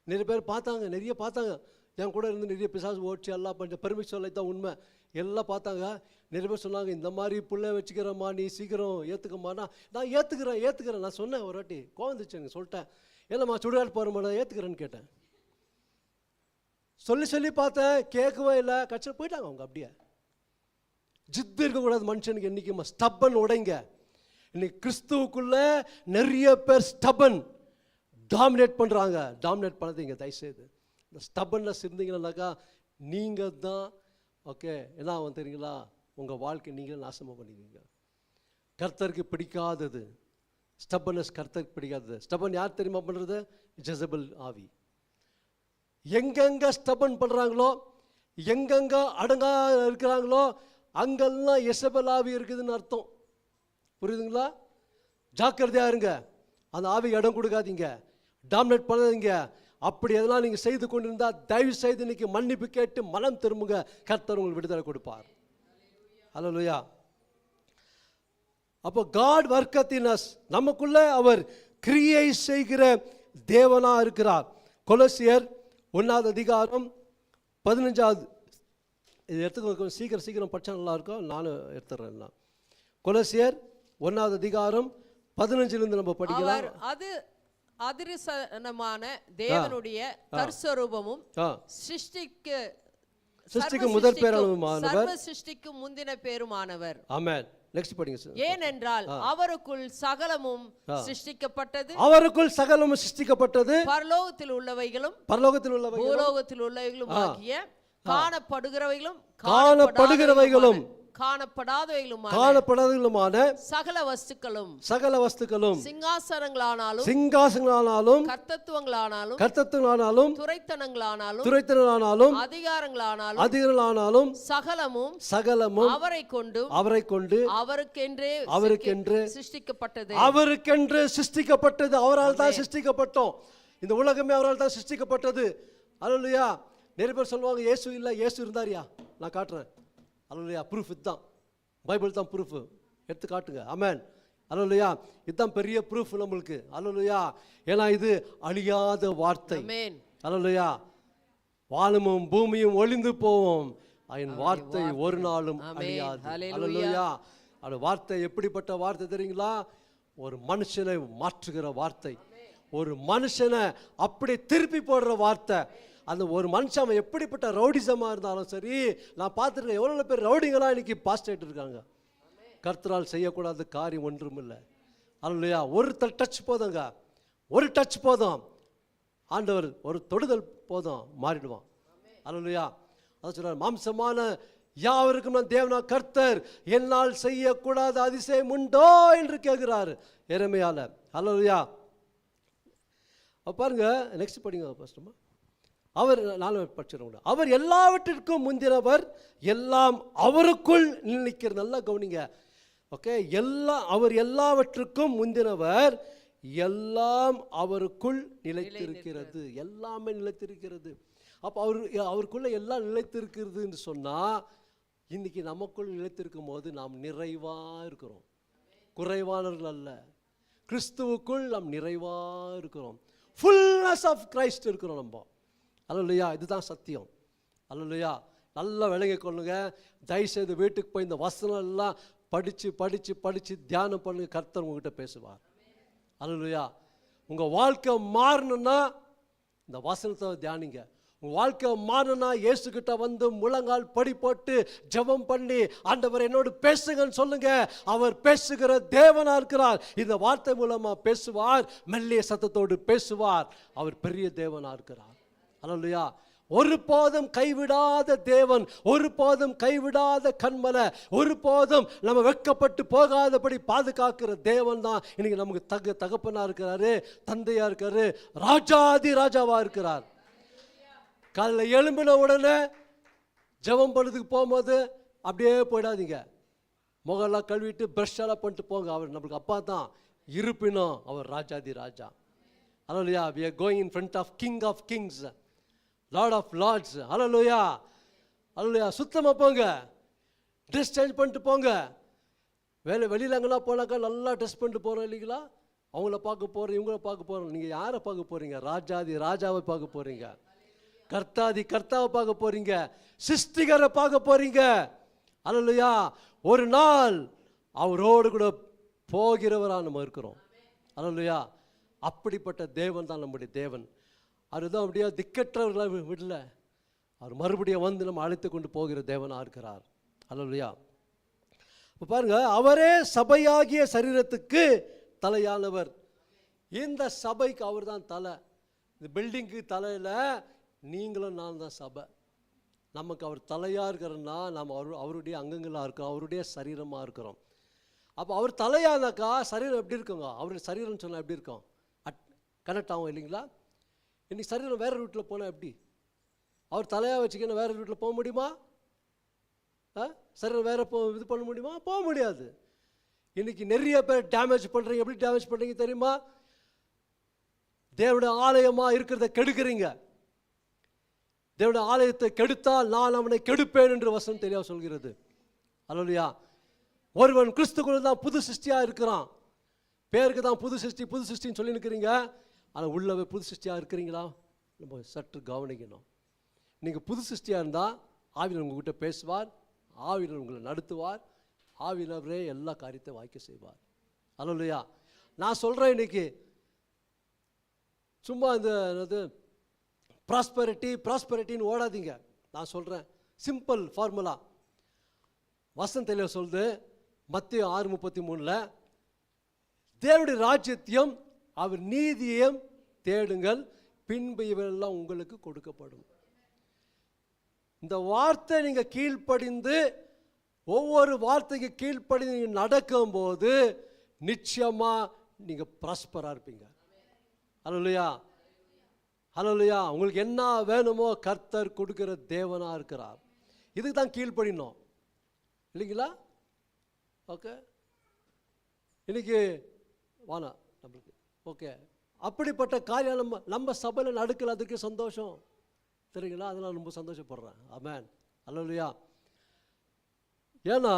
நிறைய பேர் பார்த்தாங்க, நிறைய பார்த்தாங்க. என் கூட இருந்து நிறைய பிசாசு ஓடிச்சு, எல்லாம் பண்ண பெருமை சொல்ல தான் உண்மை. எல்லாம் பார்த்தாங்க. நிறைய பேர் சொன்னாங்க, இந்த மாதிரி பிள்ளை வச்சுக்கிறம்மா, நீ சீக்கிரம் ஏற்றுக்கம்மாண்ணா. நான் ஏற்றுக்கிறேன். நான் சொன்னேன் ஒரு வாட்டி, கோவந்துச்சுங்க, சொல்லிட்டேன். இல்லைம்மா சுடுகாடு போகிறோம்மா, ஏற்றுக்கிறேன்னு கேட்டேன். சொல்லி பார்த்தேன், கேட்கவே இல்லை. கட்சியில் போயிட்டாங்க அவங்க. அப்படியே ஜித்து இருக்கக்கூடாது மனுஷனுக்கு. என்றைக்குமா ஸ்டப்பன் உடைங்க. இன்னைக்கு கிறிஸ்துவுக்குள்ள நிறைய பேர் ஸ்டப்பன் டாமினேட் பண்ணுறாங்க. டாமினேட் பண்ணாதீங்க தயவுசெய்து. இந்த ஸ்டப்பன்ல இருந்தீங்கன்னாக்கா நீங்கள் தான் ஓகே என்ன ஆகும் தெரியுங்களா? உங்கள் வாழ்க்கை நீங்களே நாசமாக பண்ணிக்கிறீங்க. கர்த்தருக்கு பிடிக்காதது ஸ்டப்பனஸ் கர்த்தருக்கு பிடிக்காதது. ஸ்டப்பன் யார் தெரியுமா பண்ணுறது? ஜெசபல் ஆவி. எங்கெங்க ஸ்டப்பன் பண்ணுறாங்களோ, எங்கெங்க அடங்கா இருக்கிறாங்களோ, அங்கெல்லாம் எசபல் ஆவி இருக்குதுன்னு அர்த்தம். புரியுதுங்களா? ஜாக்கிரதையாக இருங்க. அந்த ஆவி இடம் கொடுக்காதீங்க, டாமினேட் பண்ணாதீங்க. அப்படி எதெல்லாம் நீங்கள் செய்து கொண்டிருந்தால் தயவு செய்து இன்னைக்கு மன்னிப்பு கேட்டு மனம் திரும்புங்க. கர்த்தர் உங்களுக்கு விடுதலை கொடுப்பார். அல்லேலூயா. அப்போ காட் வர்க்கத்தின் அஸ், நமக்குள்ள அவர் கிரியை செய்கிற தேவனா இருக்கிறார். கொலோசியர் 1:15. இது எடுத்துக்கோ, சீக்கிரம் படிச்சா நல்லா இருக்கும். நானும் எடுத்துறேன். கொலோசியர் 1:15 நம்ம படிக்கலாம். அது அதிர்சனமான தேவனுடைய தற்ஸ்வரூபமும் சிருஷ்டிக்கு முதற் பேரானவருமானவர், சர்வ சிருஷ்டிக்கு முந்தின பேருமானவர். ஆமென். நெக்ஸ்ட் படிங்க சார். ஏனென்றால் அவருக்குள் சகலமும் சிருஷ்டிக்கப்பட்டது, அவருக்குள் சகலமும் சிருஷ்டிக்கப்பட்டது, பரலோகத்தில் உள்ளவைகளும் பூலோகத்தில் உள்ளவைகளும் ஆகிய காணப்படுகிறவைகளும் காணப்படாதவைகளுமான சகல வஸ்துக்களும் சிங்காசனங்களானாலும் கர்த்தத்துவங்களானாலும் துரைத்தனங்களானாலும் அதிகாரங்களானாலும் சகலமும் அவரை கொண்டு அவருக்கென்று சிருஷ்டிக்கப்பட்டது. அவரால் தான் சிருஷ்டிக்கப்பட்டோம். இந்த உலகமே அவரால் தான் சிருஷ்டிக்கப்பட்டது. அல்லேலூயா. நிறைய பேர் சொல்லுவாங்க இயேசு இல்லை, இயேசு இருந்தாரியா? நான் காட்டுறேன். அல்லேலூயா. ப்ரூஃப் இதுதான். பைபிள் தான் ப்ரூஃப். எடுத்து காட்டுங்க. ஆமென். அல்லேலூயா. இதுதான் பெரிய ப்ரூஃப் நம்மளுக்கு. அல்லேலூயா. ஏன்னா இது அழியாத வார்த்தை. அல்லேலூயா. வானமும் பூமியும் ஒளிந்து போவோம், என் வார்த்தை ஒரு நாளும் அழியாது. அல்லேலூயா. அந்த வார்த்தை எப்படிப்பட்ட வார்த்தை தெரியுங்களா? ஒரு மனுஷனை மாற்றுகிற வார்த்தை, ஒரு மனுஷனை அப்படி திருப்பி போடுற வார்த்தை. அந்த ஒரு மனுஷன் அவன் எப்படிப்பட்ட ரவுடிசமாக இருந்தாலும் சரி, நான் பார்த்துருக்கேன் எவ்வளோ பேர் ரவுடிங்களாம் இன்னைக்கு பாஸ்டேட் இருக்காங்க. கர்த்தரால் செய்யக்கூடாத காரியம் ஒன்றும் இல்லை. அல்லேலூயா. ஒரு டச் போதுங்க, ஒரு டச் போதும். ஆண்டவர் ஒரு தொடுதல் போதும், மாறிடுவான். அல்லேலூயா. அதான் சொல்றார், மாம்சமான யாவருக்கும் நான் தேவனா கர்த்தர், என்னால் செய்யக்கூடாத அதிசயம் உண்டோ என்று கேட்கிறாரு எரேமியால. அல்லேலூயா. பாருங்க, நெக்ஸ்ட் படிங்க ஃபர்ஸ்ட்மா. அவர் படிச்சிருக்க, அவர் எல்லாவற்றிற்கும் முந்தினவர், எல்லாம் அவருக்குள் நிலைக்கிற. நல்லா கவனிங்க. ஓகே, அவர் எல்லாவற்றுக்கும் முந்தினவர், எல்லாம் அவருக்குள் நிலைத்திருக்கிறது. எல்லாமே நிலைத்திருக்கிறது. அப்போ அவருக்குள்ள எல்லாம் நிலைத்திருக்கிறதுன்னு சொன்னால், இன்னைக்கு நமக்குள் நிலைத்திருக்கும் போது நாம் நிறைவாக இருக்கிறோம், குறைவானவர்கள் அல்ல. கிறிஸ்துவுக்குள் நாம் நிறைவாக இருக்கிறோம். ஃபுல்னஸ் ஆஃப் கிரைஸ்ட் இருக்கிறோம் நம்ம. அல்லேலூயா. இதுதான் சத்தியம். அல்லேலூயா. நல்லா விளங்கி கொள்ளுங்க. தயவுசெய்து வீட்டுக்கு போய் இந்த வசனம் எல்லாம் படித்து தியானம் பண்ணுங்க. கர்த்தர் உங்ககிட்ட பேசுவார். அல்லேலூயா. உங்கள் வாழ்க்கை மாறணும்னா இந்த வசனத்தை தியானிங்க. உங்கள் வாழ்க்கை மாறணும்னா இயேசுகிட்ட வந்து முழங்கால் படி போட்டு ஜெபம் பண்ணி, ஆண்டவர் என்னோடு பேசுங்கன்னு சொல்லுங்க. அவர் பேசுகிற தேவனா இருக்கிறார். இந்த வார்த்தை மூலமா பேசுவார், மெல்லிய சத்தத்தோடு பேசுவார். அவர் பெரிய தேவனா இருக்கிறார். அல்லேலூயா. ஒருபோதும் கைவிடாத தேவன், ஒருபோதும் கைவிடாத கண்மலை, ஒருபோதும் நம்ம வெட்கப்பட்டு போகாதபடி பாதுகாக்கிற தேவன் தான் இன்னைக்கு நமக்கு தகப்பனா இருக்கிறாரு, தந்தையா இருக்காரு, ராஜாதி ராஜாவா இருக்கிறார். காலையில் எழும்பின உடனே ஜெபம் பண்ணதுக்கு போகும்போது அப்படியே போயிடாதீங்க. முகெல்லாம் கழுவிட்டு ப்ரஷ் எல்லாம் பண்ணிட்டு போங்க. அவர் நம்மளுக்கு அப்பா தான், இருப்பினும் அவர் ராஜாதி ராஜா. அல்லேலூயா. we are going in front of King of Kings, Lord of Lords. அல்லேலூயா. அல்லேலூயா. சுத்தமாக போங்க, ட்ரெஸ் சேஞ்ச் பண்ணிட்டு போங்க. வெளியில் எங்கெல்லாம் போனாக்கா நல்லா ட்ரெஸ் பண்ணிட்டு போகிறோம் இல்லைங்களா? அவங்கள பார்க்க போகிறோம், இவங்கள பார்க்க போகிறோம். நீங்கள் யாரை பார்க்க போகிறீங்க? ராஜாதி ராஜாவை பார்க்க போகிறீங்க, கர்த்தாதி கர்த்தாவை பார்க்க போகிறீங்க, சிருஷ்டிகரை பார்க்க போகிறீங்க. அல்லேலூயா. ஒரு நாள் அவரோடு கூட போகிறவராக நம்ம இருக்கிறோம். அல்லேலூயா. அப்படிப்பட்ட தேவன் தான் நம்முடைய தேவன். அதுதான் அப்படியே திக்கற்றவர்களை விடல, அவர் மறுபடியும் வந்து நம்ம அழைத்து கொண்டு போகிற தேவனாக இருக்கிறார். அல்லேலூயா. இப்போ பாருங்க, அவரே சபையாகிய சரீரத்துக்கு தலையானவர். இந்த சபைக்கு அவர் தான் தலை. இந்த பில்டிங்க்கு தலையில் நீங்களும் நான் தான் சபை. நமக்கு அவர் தலையாக இருக்கிறன்னா நம்ம அவருடைய அங்கங்களாக இருக்கிறோம், அவருடைய சரீரமாக இருக்கிறோம். அப்போ அவர் தலையானாக்கா சரீரம் எப்படி இருக்குங்க? அவருடைய சரீரம்னு சொன்னால் எப்படி இருக்கும்? கனெக்ட் ஆகும் இல்லைங்களா? இன்றைக்கி சரீரம் வேறு ரூட்டில் போனால் எப்படி? அவர் தலையாக வச்சுக்கணும் வேறு ரூட்டில் போக முடியுமா? சரீரம் வேறு இது பண்ண முடியுமா? போக முடியாது. இன்றைக்கி நிறைய பேர் டேமேஜ் பண்ணுறீங்க. எப்படி டேமேஜ் பண்ணுறீங்க தெரியுமா? தேவனுடைய ஆலயமாக இருக்கிறத கெடுக்கிறீங்க. தேவனுடைய ஆலயத்தை கெடுத்தால் நான் அவனை கெடுப்பேன் என்று வசனம் தெரியா சொல்கிறது. அல்லேலூயா. ஒருவன் கிறிஸ்துக்குள்ள தான் புது சிருஷ்டியாக இருக்கிறான். பேருக்கு தான் புது சிருஷ்டின்னு சொல்லி இருக்கிறீங்க. ஆனால் உள்ளவே புது சிருஷ்டியாக இருக்கிறீங்களா? நம்ம சற்று கவனிக்கணும். நீங்கள் புது சிருஷ்டியாக இருந்தால் ஆவியானவர் உங்ககிட்ட பேசுவார், ஆவியானவர் உங்களை நடத்துவார், ஆவியானவரே எல்லா காரியத்தை வாய்க்க செய்வார். அல்லேலூயா. நான் சொல்கிறேன், இன்னைக்கு சும்மா இந்த ப்ராஸ்பெரிட்டின்னு ஓடாதீங்க. நான் சொல்கிறேன் சிம்பிள் ஃபார்முலா. வசனத்திலே சொல்லுது மத்தேயு 6:33, தேவனுடைய ராஜ்யத்தையும் அவர் நீதியையும் தேடுங்கள், பின்பு இவையெல்லாம் உங்களுக்கு கொடுக்கப்படும். இந்த வார்த்தை நீங்கள் கீழ்ப்படிந்து, ஒவ்வொரு வார்த்தைக்கு கீழ்ப்படிந்து நீங்கள் நடக்கும்போது நிச்சயமாக நீங்கள் ப்ராஸ்பராக இருப்பீங்க. அல்லேலூயா. அல்லேலூயா. உங்களுக்கு என்ன வேணுமோ கர்த்தர் கொடுக்கிற தேவனாக இருக்கிறார். இதுக்கு தான் கீழ்ப்படினோம் இல்லைங்களா? ஓகே, இன்னைக்கு வானா நம்மளுக்கு ஓகே. அப்படிப்பட்ட காரியம் நம்ம சபையில் நடக்கல, அதுக்கு சந்தோஷம் தெரியுங்களா? அதெல்லாம் ரொம்ப சந்தோஷப்படுறேன். ஆமென். அல்லேலூயா. ஏன்னா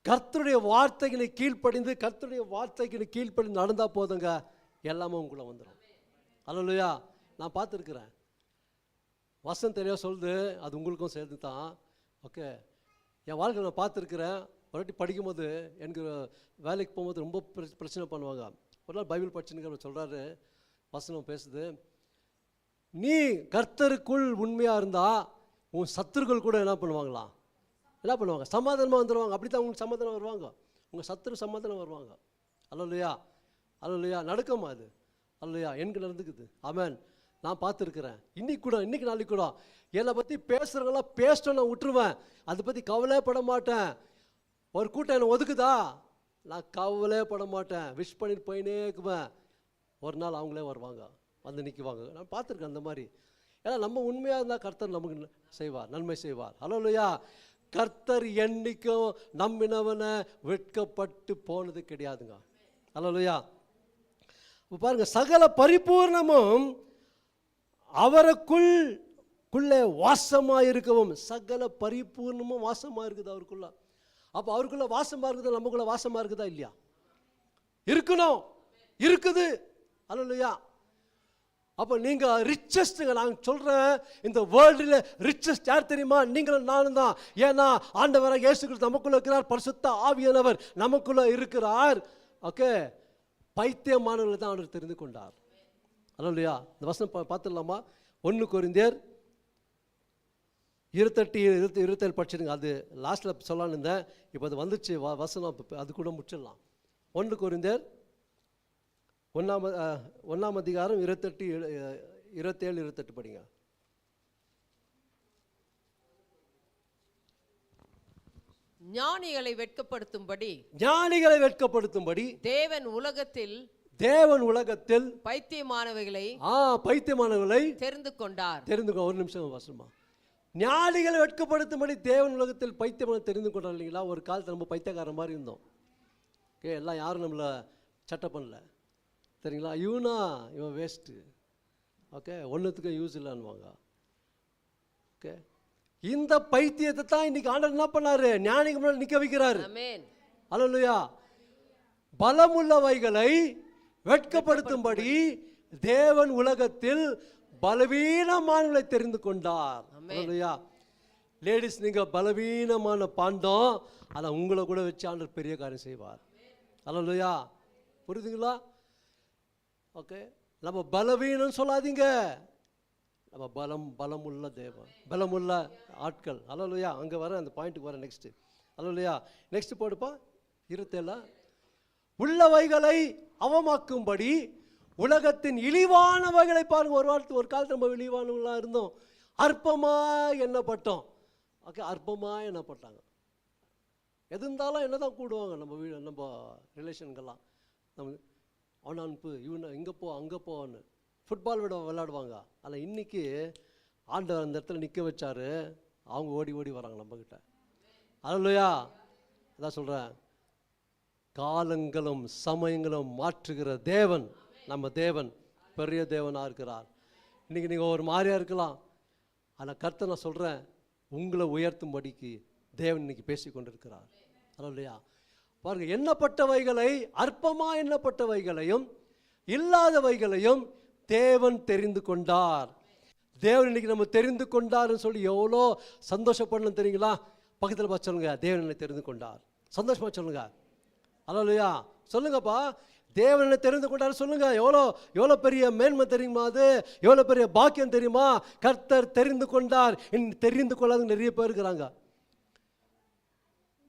கர்த்தருடைய வார்த்தைக்கு கீழ்ப்படிந்து, கர்த்தருடைய வார்த்தைக்கு கீழ்ப்படிந்து நடந்தால் போதுங்க, எல்லாமே உங்களை வந்துடும். அல்லேலூயா. நான் பார்த்துருக்குறேன். வசனம் தெரியா சொல்லுது, அது உங்களுக்கும் சேர்ந்து தான். ஓகே, என் வாழ்க்கையில் நான் பார்த்துருக்குறேன். ஒரு வாட்டி படிக்கும்போது எனக்கு வேலைக்கு போகும்போது ரொம்ப பிரச்சனை பண்ணுவாங்க. ஒரு நாள் பைபிள் படிச்சுன்னு சொல்கிறாரு, வசனம் பேசுது, நீ கர்த்தருக்குள் உண்மையாக இருந்தால் உன் சத்துருக்கள் கூட என்ன பண்ணுவாங்களாம்? என்ன பண்ணுவாங்க? சமாதானமாக வந்துடுவாங்க. அப்படி தான் உங்களுக்கு சமாதானம் வருவாங்க, உங்கள் சத்துரு சமாதானம் வருவாங்க. அல்லேலூயா. அல்லேலூயா. நடக்குமா அது? அல்லேலூயா. எனக்கு நடந்துக்குது. ஆமென். நான் பார்த்துருக்குறேன். இன்னைக்கு நாளைக்கு கூட என்னை பற்றி பேசுகிறவங்களாம் பேசிட்டோம், நான் விட்டுருவேன். அதை பற்றி கவலைப்பட மாட்டேன். ஒரு கூட்டம் என்னை ஒதுக்குதா, நான் கவலைப்பட மாட்டேன். விஷ் பண்ணிட்டு போயினே இருக்குவேன். ஒரு நாள் அவங்களே வருவாங்க, வந்து நிற்குவாங்க. நான் பார்த்துருக்கேன் அந்த மாதிரி. ஏன்னா நம்ம உண்மையாக இருந்தால் கர்த்தர் நமக்கு செய்வார், நன்மை செய்வார். அல்லேலூயா. கர்த்தர் என்னைக்கும் நம்பினவனை வெட்கப்பட்டு போனது கிடையாதுங்க. அல்லேலூயா. இப்போ பாருங்க, சகல பரிபூர்ணமும் அவருக்குள்ளே வாசமாக இருக்கவும். சகல பரிபூர்ணமும் வாசமாக இருக்குது அவருக்குள்ள. அப்போ அவருக்குள்ள வாசமாக இருக்குதா, நமக்குள்ள வாசமாக இருக்குதா இல்லையா? இருக்கணும், இருக்குது. அல்லேலூயா. அப்போ நீங்கள் ரிச்சஸ்ட்டுங்க. நான் சொல்கிறேன், இந்த வேர்ல்டில் ரிச்சஸ்ட் யார் தெரியுமா? நீங்களும் நானும் தான். ஏன்னா ஆண்டவராக இயேசு கிறிஸ்து நமக்குள்ள இருக்கிறார், பரிசுத்த ஆவியானவர் நமக்குள்ள இருக்கிறார். ஓகே, பைத்தியமானவர்களை தான் அவர் தெரிந்து கொண்டார். அல்லேலூயா. இந்த வசனம் பார்த்துடலாமா? 1 கொரிந்தியர் 28:27 படிச்சிடுங்க. அது லாஸ்ட்டில் சொல்லலான்னு இருந்தேன், இப்போ அது வந்துச்சு வசனம், அது கூட முடிச்சிடலாம். 1 கொரிந்தியர் 1ஆம் அதிகாரம் 27-28 படிங்க. ஞானிகளை வெட்கப்படுத்தும்படி தேவன் உலகத்தில் பைத்தியமானவைகளை தெரிந்து கொண்டார். ஒரு நிமிஷம் வசனமா. ஞானிகளை வெட்கப்படுத்தும்படி தேவன் உலகத்தில் பைத்தியமான தெரிந்து கொண்டார் இல்லைங்களா? ஒரு காலத்தில் நம்ம பைத்தியக்காரன் மாதிரி இருந்தோம். ஓகே, எல்லாம் யாரும் நம்மளை சட்டை பண்ணல சரிங்களா? இவன் வேஸ்ட்டு. ஓகே, ஒன்றுத்துக்கும் யூஸ் இல்லைன்னுவாங்க. ஓகே, இந்த பைத்தியத்தை தான் இன்னைக்கு ஆண்டவர் என்ன பண்ணாரு? ஞானிக்கு முன்னாடி நிற்க வைக்கிறாரு. அல்லேலூயா. பலமுள்ளவைகளை வெட்கப்படுத்தும்படி தேவன் உலகத்தில் பலவீனமானவர்களை தெரிந்து கொண்டார். அல்லேலூயா. லேடிஸ், நீங்கள் பலவீனமான பாண்டம், ஆனால் உங்களை கூட வச்சு ஆண்டவர் பெரிய காரியம் செய்வார். அல்லேலூயா. புரியுதுங்களா? ஓகே, நம்ம பலவீனம் சொல்லாதீங்க, நம்ம பலமுள்ள தேவன், பலமுள்ள ஆட்கள். அல்லேலூயா. அங்கே வர அந்த பாயிண்ட்டுக்கு வர நெக்ஸ்ட்டு. அல்லேலூயா. நெக்ஸ்ட் போடுப்பா 27. உள்ளவைகளை அவமாக்கும்படி உலகத்தின் இழிவானவைகளை பாருங்க. ஒரு காலத்தில் நம்ம இழிவானவங்களாக இருந்தோம், அற்பமாக எண்ணப்பட்டோம். ஓகே, அற்பமாக எண்ணப்பட்டாங்க. எது இருந்தாலும் என்ன தான் கூடுவாங்க நம்ம வீடு, நம்ம ரிலேஷனுக்கெல்லாம். நம்ம அவனை அனுப்பு, இவனை இங்கே போ அங்கே போன்னு ஃபுட்பால் விளையாடுவாங்க. ஆனால் இன்றைக்கி ஆண்டவர் அந்த இடத்துல நிற்க வச்சாரு, அவங்க ஓடி ஓடி வராங்க நம்மக்கிட்ட. அல்லேலூயா. அதான் சொல்கிறேன், காலங்களும் சமயங்களும் மாற்றுகிற தேவன் நம்ம தேவன், பெரிய தேவனாக இருக்கிறார். இன்றைக்கி நீங்கள் ஒரு மாதிரியாக இருக்கலாம், ஆனால் கர்த்தர் நான் சொல்கிறேன், உங்களை உயர்த்தும்படிக்கு தேவன் இன்னைக்கு பேசி கொண்டிருக்கிறார். அல்லேலூயா. பாருங்கள், எண்ணப்பட்டவைகளை, அற்பமாக எண்ணப்பட்டவைகளையும் இல்லாதவைகளையும் தேவன் தெரிந்து கொண்டார். தேவன் இன்னைக்கு நம்ம தெரிந்து கொண்டார்னு சொல்லி எவ்வளோ சந்தோஷப்படணும் தெரியுங்களா? பக்கத்தில் பார்த்து சொல்லுங்க, தேவன் என்னை தெரிந்து கொண்டார். சந்தோஷமாக சொல்லுங்க. அல்லேலூயா. சொல்லுங்கப்பா, தேவன் என்னை தெரிந்து கொண்டார் சொல்லுங்க. எவ்வளோ எவ்வளோ பெரிய மேன்மை தெரியுமா? அது எவ்வளோ பெரிய பாக்கியம் தெரியுமா? கர்த்தர் தெரிந்து கொண்டார். தெரிந்து கொள்ளாத நிறைய பேர் இருக்கிறாங்க.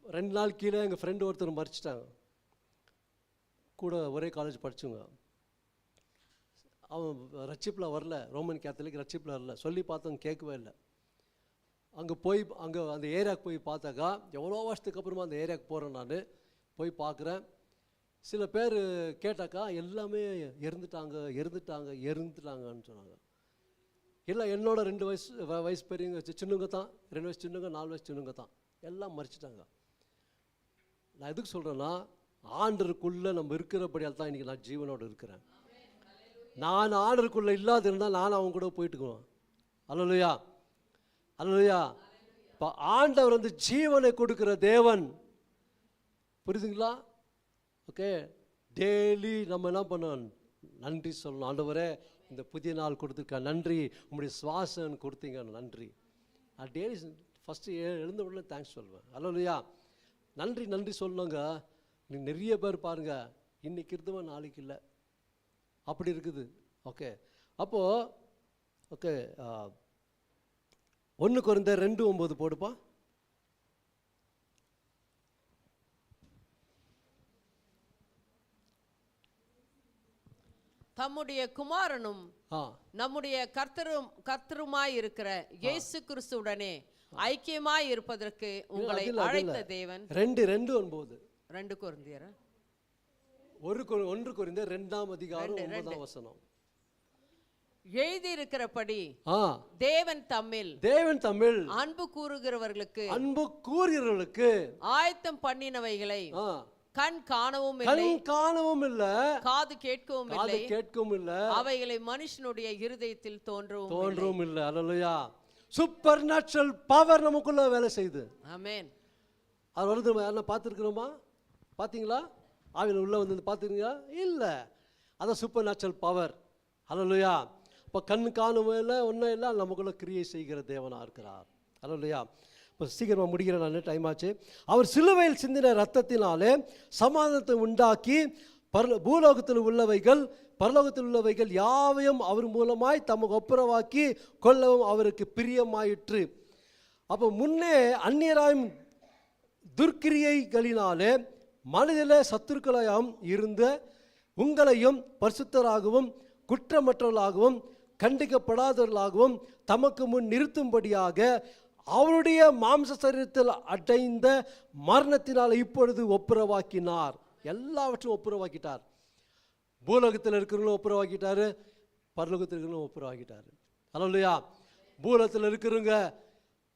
2 நாள் கீழே எங்கள் ஃப்ரெண்டு ஒருத்தர் மறிச்சிட்டாங்க. கூட ஒரே காலேஜ் படிச்சுங்க. அவன் ரட்சிப்பில் வரல, ரோமன் கேத்தலிக் ரட்சிப்பில் வரல. சொல்லி பார்த்தவங்க கேட்கவே இல்லை. அங்கே அந்த ஏரியாவுக்கு போய் பார்த்தாக்கா, எவ்வளோ வருஷத்துக்கு அப்புறமா அந்த ஏரியாவுக்கு போகிறேன். நான் போய் பார்க்குறேன். சில பேர் கேட்டாக்கா எல்லாமே இறந்துட்டாங்கன்னு சொன்னாங்க. இல்லை, என்னோட 2 வயசு பெரியவங்க சின்னவங்க தான், 2 வயசு சின்னவங்க, 4 வயசு சின்னவங்க தான், எல்லாம் மறிச்சிட்டாங்க. நான் எதுக்கு சொல்கிறேன்னா, ஆண்டருக்குள்ளே நம்ம இருக்கிறபடியால் தான் இன்றைக்கி நான் ஜீவனோடு இருக்கிறேன். நான் ஆண்டருக்குள்ளே இல்லாத இருந்தால் நான் அவங்க கூட போயிட்டுக்குவேன். அல்லேலூயா. அல்லேலூயா. இப்போ ஆண்டவர் ஜீவனை கொடுக்குற தேவன், புரியுதுங்களா? ஓகே, டெய்லி நம்ம என்ன பண்ணோம்? நன்றி சொல்லணும். ஆண்டவரே, இந்த புதிய நாள் கொடுத்துருக்க நன்றி, உங்களுடைய சுவாசம் கொடுத்தீங்க நன்றி. நான் டெய்லி ஃபஸ்ட்டு எழுந்த உடனே தேங்க்ஸ் சொல்லுவேன். அல்லேலூயா. நன்றி சொல்லணுங்க. நீ நிறைய பேர் பாருங்கள், இன்றைக்கி இருந்தவன் நாளைக்கு இல்லை, அப்படி இருக்குது. ஓகே, அப்போது ஓகே 1 கொரிந்தியர் 2:9 போடுப்பா. தம்முடைய குமாரனும் நம்முடைய கர்த்தருமாய் இருக்கிற இயேசு கிறிஸ்துவுடனே ஐக்கியமாய் இருப்பதற்கு உங்களை அழைத்த தேவன். 2:9 2 கொரிந்தியர் 1 கொரிந்தியர் 2ஆம் அதிகாரம் 9ஆம் வசனம். எழுதி இருக்கிறபடி தேவன் தம்மில் அன்பு கூறுகிறவர்களுக்கு ஆயத்தம் பண்ணினவைகளை கண் காணவும் இல்லை, காது கேட்கவும் இல்லை, அவைகளை மனுஷனுடைய இருதயத்தில் தோன்றவும் இல்லை. அல்லேலூயா. சூப்பர் நேச்சுரல் பவர் நமக்குள்ள வேலை செய்யுது. ஆமென். அது வருது. யாரும் பார்த்துருக்கிறோமா? பார்த்தீங்களா? ஆவியில் உள்ள வந்து பார்த்துருக்கீங்களா? இல்லை. அதான் சூப்பர் நேச்சுரல் பவர். அல்லேலூயா. இப்போ கண் காணவும் இல்லை, ஒன்றும் இல்லை, நமக்குள்ள கிரியை செய்கிற தேவனாக இருக்கிறார். அல்லேலூயா. இப்போ சீக்கிரமாக முடிக்கிறேன், நான் டைம் ஆச்சு. அவர் சிலுவையில் சிந்தின ரத்தத்தினாலே சமாதானத்தை உண்டாக்கி பூலோகத்தில் உள்ளவைகள் யாவையும் அவர் மூலமாய் தமக்கு ஒப்புரவாக்கி கொள்ளவும் அவருக்கு பிரியமாயிற்று. அப்போ முன்னே அந்நியராயும் துர்க்கிரியைகளினாலே மனதிலே சத்துருக்களாயும் இருந்த உங்களையும் பரிசுத்தராகவும் குற்றமற்றவர்களாகவும் கண்டிக்கப்படாதவர்களாகவும் தமக்கு முன் நிறுத்தும்படியாக அவருடைய மாம்ச சரீரத்தில் அடைந்த மரணத்தினால் இப்பொழுது ஒப்புரவாக்கினார். எல்லாவற்றையும் ஒப்புரவாக்கிட்டார். பூலோகத்தில் இருக்கிறவங்களும் ஒப்புரவாக்கிட்டாரு, பரலோகத்தில் இருக்கிறவங்களும் ஒப்புரவாக்கிட்டாரு. அல்லேலூயா. பூலோகத்தில் இருக்கிறவங்க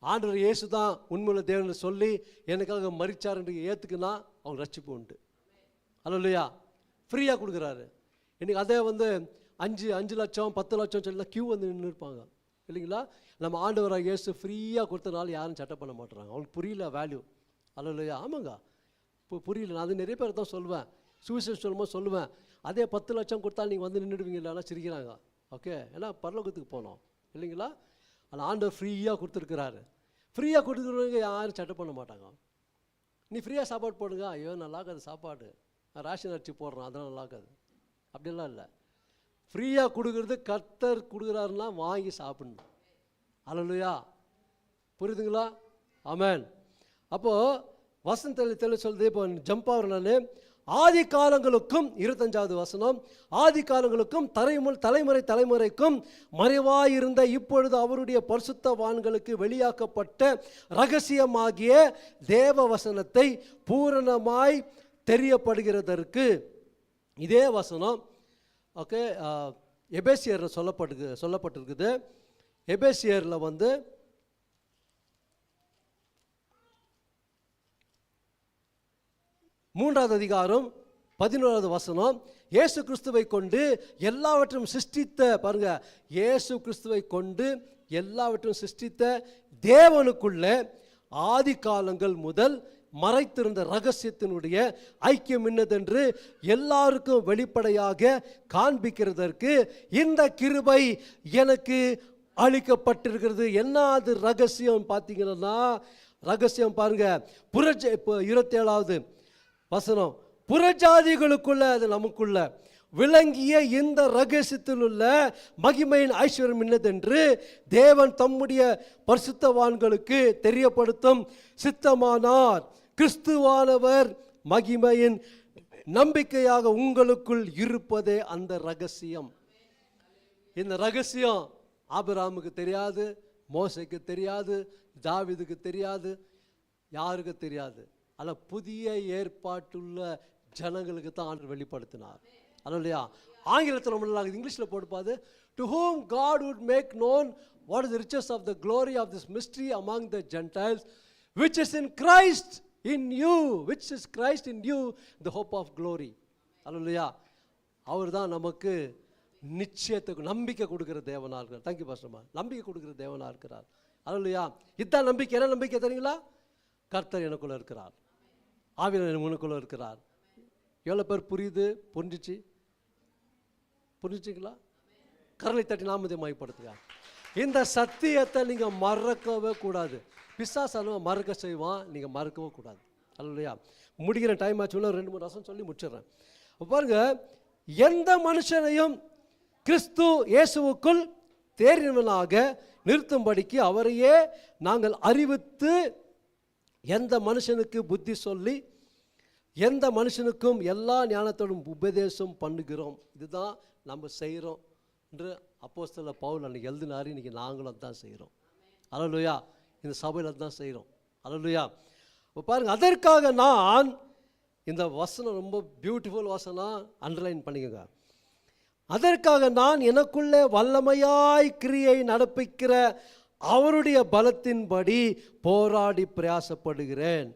ஆண்டவர் இயேசு தான் உண்மையுள்ள தேவன் சொல்லி எனக்காக மரிச்சார் என்று ஏற்றுக்குன்னா அவங்க ரட்சிப்பு உண்டு. அல்லேலூயா. ஃப்ரீயாக கொடுக்குறாரு. இன்றைக்கி அதே 5 லட்சம் 10 லட்சம் சொல்லி கியூ நின்று இருப்பாங்க இல்லைங்களா? நம்ம ஆண்டவராக இயேசு ஃப்ரீயாக கொடுத்தனால யாரும் சட்டை பண்ண மாட்டுறாங்க. அவங்களுக்கு புரியல வேல்யூ. அல்லேலூயா. ஆமாங்க, இப்போ புரியல. நான் அது நிறைய பேர் தான் சொல்லுவேன், சுவிசேஷம் சொல்லும்போது சொல்லுவேன், அதே 10 லட்சம் கொடுத்தாலும் நீங்கள் நின்றுடுவீங்க இல்லைன்னா சிரிக்கிறாங்க. ஓகே, ஏன்னா பரலோகத்துக்கு போனோம் இல்லைங்களா? ஆனால் ஆண்டவர் ஃப்ரீயாக கொடுத்துருக்குறாரு. ஃப்ரீயாக கொடுக்குறவங்க யாரும் சட்டை பண்ண மாட்டாங்க. நீ ஃப்ரீயாக சாப்பாடு போடுங்க, ஐயோ நல்லா இருக்காது சாப்பாடு, நான் ரேஷன் அரிசி போடுறேன் அதெல்லாம் நல்லா இருக்காது, அப்படிலாம் இல்லை. ஃப்ரீயாக கொடுக்குறது கர்த்தர் கொடுக்குறாருன்னா வாங்கி சாப்பிடணும். அல்லேலூயா. புரியுதுங்களா? ஆமென். அப்போது வசனத்தில் சொல்லுது, இப்போ ஜம்ப் ஆகிறேன் நான். ஆதி காலங்களுக்கும் 25வது வசனம், ஆதி காலங்களுக்கும் தலைமுறை தலைமுறைக்கும் மறைவாயிருந்த இப்பொழுது அவருடைய பரிசுத்தவான்களுக்கு வெளியாக்கப்பட்ட இரகசியமாகிய தேவ வசனத்தை பூரணமாய் தெரியப்படுகிறதற்கு. இதே வசனம் ஓகே எபேசியரில் சொல்லப்பட்டிருக்குது. எபேசியரில் 3வது அதிகாரம் 11வது வசனம், இயேசு கிறிஸ்துவை கொண்டு எல்லாவற்றையும் சிருஷ்டித்த, பாருங்க, இயேசு கிறிஸ்துவை கொண்டு எல்லாவற்றையும் சிருஷ்டித்த தேவனுக்குள்ள ஆதி காலங்கள் முதல் மறைத்திருந்த ரகசியத்தினுடைய ஐக்கியம் என்னதென்று எல்லாருக்கும் வெளிப்படையாக காண்பிக்கிறதற்கு இந்த கிருபை எனக்கு அளிக்கப்பட்டிருக்கிறது. என்ன அது ரகசியம் பார்த்தீங்கன்னா, ரகசியம் பாருங்க, 27வது வசனம், புறஜாதிகளுக்குள்ள, அது நமக்குள்ள விளங்கிய இந்த ரகசியத்தில் உள்ள மகிமையின் ஐஸ்வர்யம் என்னதென்று தேவன் தம்முடைய பரிசுத்தவான்களுக்கு தெரியப்படுத்தும் சித்தமானார். கிறிஸ்துவானவர் மகிமையின் நம்பிக்கையாக உங்களுக்குள் இருப்பதே அந்த ரகசியம். இந்த ரகசியம் ஆபிரகாமுக்கு தெரியாது, மோசேக்கு தெரியாது, தாவீதுக்கு தெரியாது, யாருக்கு தெரியாது. ஆனால் புதிய ஏற்பாட்டுள்ள ஜனங்களுக்கு தான் ஆண்டவர் வெளிப்படுத்தினார். அல்லையா? ஆங்கிலத்தில் நம்ம இங்கிலீஷில் போட்டுப்பாது, to whom God would make known what is the riches of the glory of this mystery among the Gentiles, which is in Christ in you, which is Christ in you, the hope of glory. அல்லையா? அவர் தான் நமக்கு நிச்சயத்துக்கு நம்பிக்கை கொடுக்கிற தேவனாக இருக்கிறார். தேங்க்யூ பாஸ்டர்மா. நம்பிக்கை கொடுக்கிற தேவனாக இருக்கிறார். அல்லையா? இதுதான் நம்பிக்கை. என்ன நம்பிக்கை தெரியுங்களா? கர்த்தர் எனக்குள்ள இருக்கிறார், ஆவியானவர் எனக்குள்ள இருக்கிறார். எவ்வளோ பேர் புரிஞ்சுங்களா? கரலை தட்டி நாமத்தை மையப்படுத்துங்க. இந்த சத்தியத்தை நீங்கள் மறக்கவே கூடாது. பிசாசான மறக்க செய்வான், நீங்கள் மறக்கவே கூடாது. அல்லையா? முடிக்கிற டைம் ஆச்சு, 2-3 வருஷம் சொல்லி முடிச்சிடுறேன். பாருங்க, எந்த மனுஷனையும் கிறிஸ்து இயேசுவுக்குள் தேறினவனாக நிறுத்தும்படிக்கு அவரையே நாங்கள் அறிவித்து எந்த மனுஷனுக்கு புத்தி சொல்லி எந்த மனுஷனுக்கும் எல்லா ஞானத்தோடும் உபதேசம் பண்ணுகிறோம். இதுதான் நம்ம செய்கிறோம் என்று அப்போஸ்தலர் பவுல் அன்றைக்கி எழுதினார். இன்றைக்கி நாங்களும் தான் செய்கிறோம். அல்லேலூயா. இந்த சபையில் தான் செய்கிறோம். அல்லேலூயா. இப்போ பாருங்கள், அதற்காக நான் இந்த வசனம் ரொம்ப பியூட்டிஃபுல் வசனம், அண்டர்லைன் பண்ணிக்கோங்க. அதற்காக நான் எனக்குள்ளே வல்லமையாய் கிரியை நடப்பிக்கிற அவருடைய பலத்தின்படி போராடி பிரயாசப்படுகிறேன்.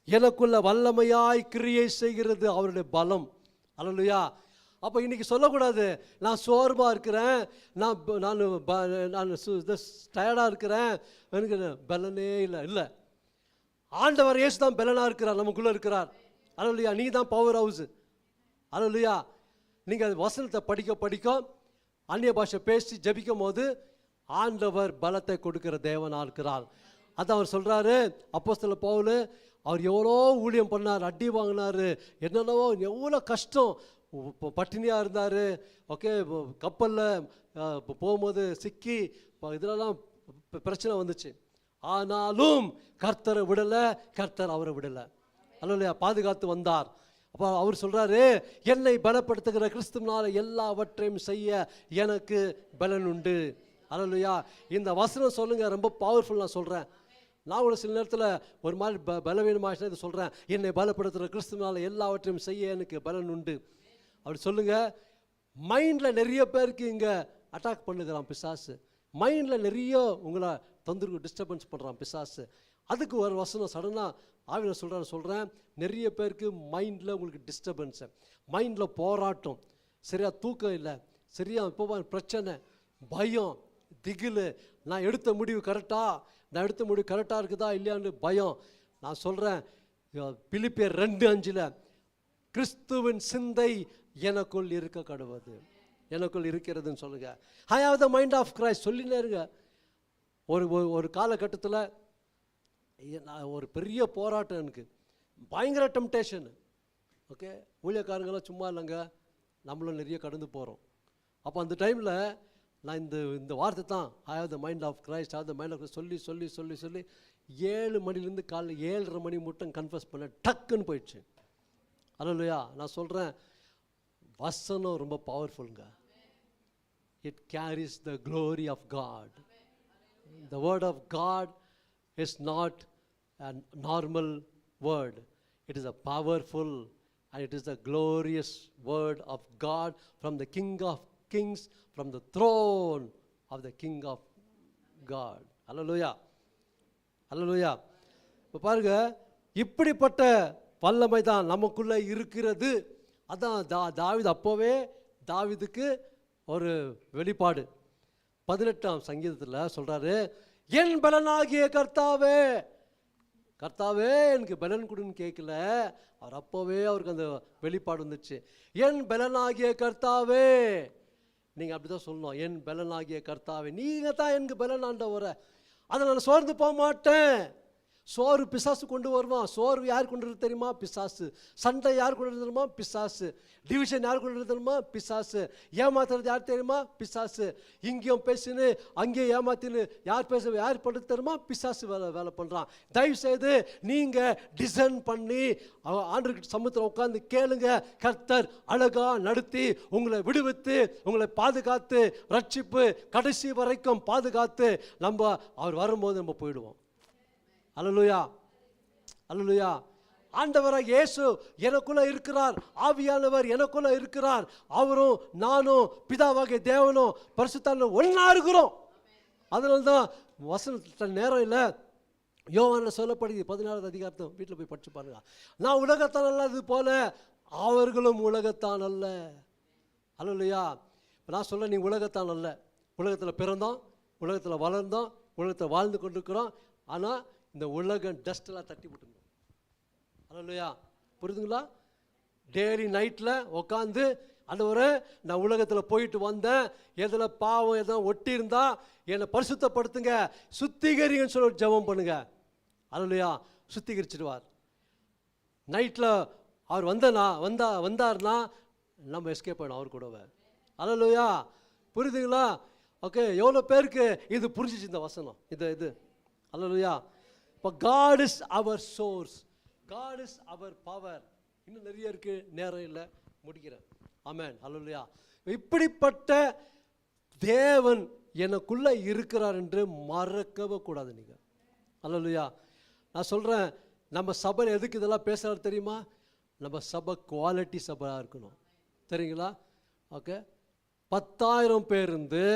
எனக்குள்ள வல்லமையாய் கிரியை செய்கிறது அவருடைய பலம். அல்லேலூயா. அப்போ இன்றைக்கி சொல்லக்கூடாது, நான் சோர்வாக இருக்கிறேன், நான் டயர்டாக இருக்கிறேன், எனக்கு பலனே இல்லை. ஆண்டவர் இயேசு தான் பலனாக இருக்கிறார், நமக்குள்ளே இருக்கிறார். அல்லேலூயா. நீ தான் பவர் ஹவுஸ். அல்லேலூயா. நீங்கள் வசனத்தை படிக்க அந்நிய பாஷை பேசி ஜபிக்கும் போது ஆண்டவர் பலத்தை கொடுக்கிற தேவனாக இருக்கிறார். அதான் அவர் சொல்கிறாரு, அப்போஸ்தலர் பவுல், அவர் எவ்வளோ ஊழியம் பண்ணார், அடி வாங்கினார், என்னென்னவோ எவ்வளோ கஷ்டம், பட்டினியாக இருந்தார். ஓகே, கப்பலில் போகும்போது சிக்கி இதெல்லாம் பிரச்சனை வந்துச்சு. ஆனாலும் கர்த்தரை விடலை, கர்த்தர் அவரை விடலை. அல்லேலூயா. பாதுகாத்து வந்தார். அப்போ அவர் சொல்கிறாரு, என்னை பலப்படுத்துகிற கிறிஸ்துவினால எல்லாவற்றையும் செய்ய எனக்கு பலன் உண்டு. அல்லேலூயா. இந்த வசனம் சொல்லுங்கள், ரொம்ப பவர்ஃபுல். நான் சொல்கிறேன், நான் ஒரு சில நேரத்தில் ஒரு மாதிரி பலவீனமாக இதை சொல்கிறேன், என்னை பலப்படுத்துகிற கிறிஸ்துவினால எல்லாவற்றையும் செய்ய எனக்கு பலன் உண்டு. அப்படி சொல்லுங்கள். மைண்டில் நிறைய பேருக்கு இங்கே அட்டாக் பண்ணுகிறான் பிசாசு. மைண்டில் நிறைய உங்களை தொந்தரவு டிஸ்டர்பன்ஸ் பண்ணுறான் பிசாசு. அதுக்கு ஒரு வசனம் சடனாக ஆவியில் சொல்கிறேன், நிறைய பேருக்கு மைண்டில் உங்களுக்கு டிஸ்டர்பன்ஸு, மைண்டில் போராட்டம், சரியாக தூக்கம் இல்லை, சரியாக இப்போ பிரச்சனை, பயம், திகில், நான் எடுத்த முடிவு கரெக்டாக இருக்குதா இல்லையான்னு பயம். நான் சொல்கிறேன், பிலிப்பியர் 2:5 கிறிஸ்துவின் சிந்தை எனக்குள் இருக்க கடவுது, எனக்குள் இருக்கிறதுன்னு சொல்லுங்க. I have the mind of Christ சொல்லினே இருங்க. ஒரு காலகட்டத்தில் ஒரு பெரிய போராட்டம், எனக்கு பயங்கர டெம்டேஷன். ஓகே, ஊழியக்காரங்களாம் சும்மா இல்லைங்க, நம்மளும் நிறைய கடந்து போகிறோம். அப்போ அந்த டைமில் நான் இந்த வார்த்தை தான், I have the mind of Christ, have the mind of Christ சொல்லி 7 மணிலேருந்து காலையில் 7:30 மணி மட்டும் கன்ஃபஸ் பண்ண டக்குன்னு போயிடுச்சு. அல்லேலூயா. நான் சொல்கிறேன், வசனம் ரொம்ப பவர்ஃபுல்ங்க. It carries the glory of God. The word of God is not a normal word. It is a powerful and it is the glorious word of God from the King of Kings, from the throne of the King of God. Hallelujah. Hallelujah. இப்போ பாருங்க, இப்படிப்பட்ட வல்லமை தான் நமக்குள்ளே இருக்கிறது. அதான் தாவீது அப்போவே தாவீதுக்கு ஒரு வெளிப்பாடு 18ஆம் சங்கீதத்தில் சொல்கிறாரு, என் பலனாகிய கர்த்தாவே, கர்த்தாவே எனக்கு பலன் கொடுன்னு கேட்கல, அவர் அப்போவே அவருக்கு அந்த வெளிப்பாடு வந்துச்சு. என் பலனாகிய கர்த்தாவே, நீங்கள் அப்படி தான் சொல்லணும், என் பலனாகிய கர்த்தாவே, நீங்கள் தான் எனக்கு பலன் ஆண்டவரை, அதை நான் சோர்ந்து போக மாட்டேன். சோறு பிசாசு கொண்டு வருவான். சோர்வு யார் கொண்டு வருது தெரியுமா? பிசாசு. சண்டை யார் கொண்டு வருது தெரியுமா? பிசாசு. டிவிஷன் யார் கொண்டு வருது தெரியுமா? பிசாசு. ஏமாத்துறது யார் தெரியுமா? பிசாசு. இங்கேயும் பேசுன்னு அங்கேயும் ஏமாத்தின்னு யார் பண்ணுறது தெரியுமா? பிசாசு வேலை பண்ணுறான். தயவு செய்து நீங்கள் டிசைன் பண்ணி ஆண்டவர்கிட்ட சமூகத்தில் உட்காந்து கேளுங்க. கர்த்தர் அழகா நடத்தி உங்களை விடுவித்து உங்களை பாதுகாத்து ரட்சிப்பு கடைசி வரைக்கும் பாதுகாத்து அவர் வரும்போது நம்ம போயிடுவோம். அல்லேலூயா, அல்லேலூயா. ஆண்டவராக இயேசு எனக்குள்ள இருக்கிறார், ஆவியானவர் எனக்குள்ள இருக்கிறார். அவரும் நானும் பிதாவாகிய தேவனும் பரிசுத்தாவியும் ஒன்றா இருக்கிறோம். அதனால தான் வசன நேரம் இல்லை, யோவானில் சொல்லப்படுது 14வது அதிகாரத்தை வீட்டில் போய் படிச்சு பாருங்க. நான் உலகத்தான் அல்லது போல அவர்களும் உலகத்தான் அல்ல. அல்லேலூயா. நான் சொல்ல, நீ உலகத்தான் அல்ல. உலகத்தில் பிறந்தோம், உலகத்தில் வளர்ந்தோம், உலகத்தில் வாழ்ந்து கொண்டிருக்கிறோம். ஆனால் இந்த உலகம் டஸ்டெல்லாம் தட்டி விட்டுருந்தோம். அல்லேலூயா. புரியுதுங்களா? டெய்லி நைட்டில் உட்காந்து, ஆண்டவரே நான் உலகத்தில் போயிட்டு வந்தேன், எதில் பாவம் எதுவும் ஒட்டி இருந்தா என்னை பரிசுத்தப்படுத்துங்க, சுத்திகரிங்கன்னு சொல்லி ஜெபம் பண்ணுங்க. அல்லேலூயா. சுத்திகரிச்சிடுவார். நைட்டில் அவர் வந்தார்னா நம்ம எஸ்கேப் ஆகிடும் அவர் கூடவே. அல்லேலூயா. புரியுதுங்களா? ஓகே. எவ்வளோ பேருக்கு இது புரிஞ்சிச்சு இந்த வசனம்? இது அல்லேலூயா. இப்போ God is our source, God is our power. இன்னும் நிறைய இருக்கு, நேரம் இல்லை, முடிக்கிறேன். ஆமென். அல்லேலூயா. இப்படிப்பட்ட தேவன் எனக்குள்ள இருக்கிறார் என்று மறக்கவே கூடாது நீங்கள். அல்லேலூயா. நான் சொல்கிறேன், நம்ம சபை எதுக்கு இதெல்லாம் பேசுகிறாரு தெரியுமா? நம்ம சபை குவாலிட்டி சபையாக இருக்கணும். தெரியுங்களா? ஓகே. 10,000 பேர் இருந்து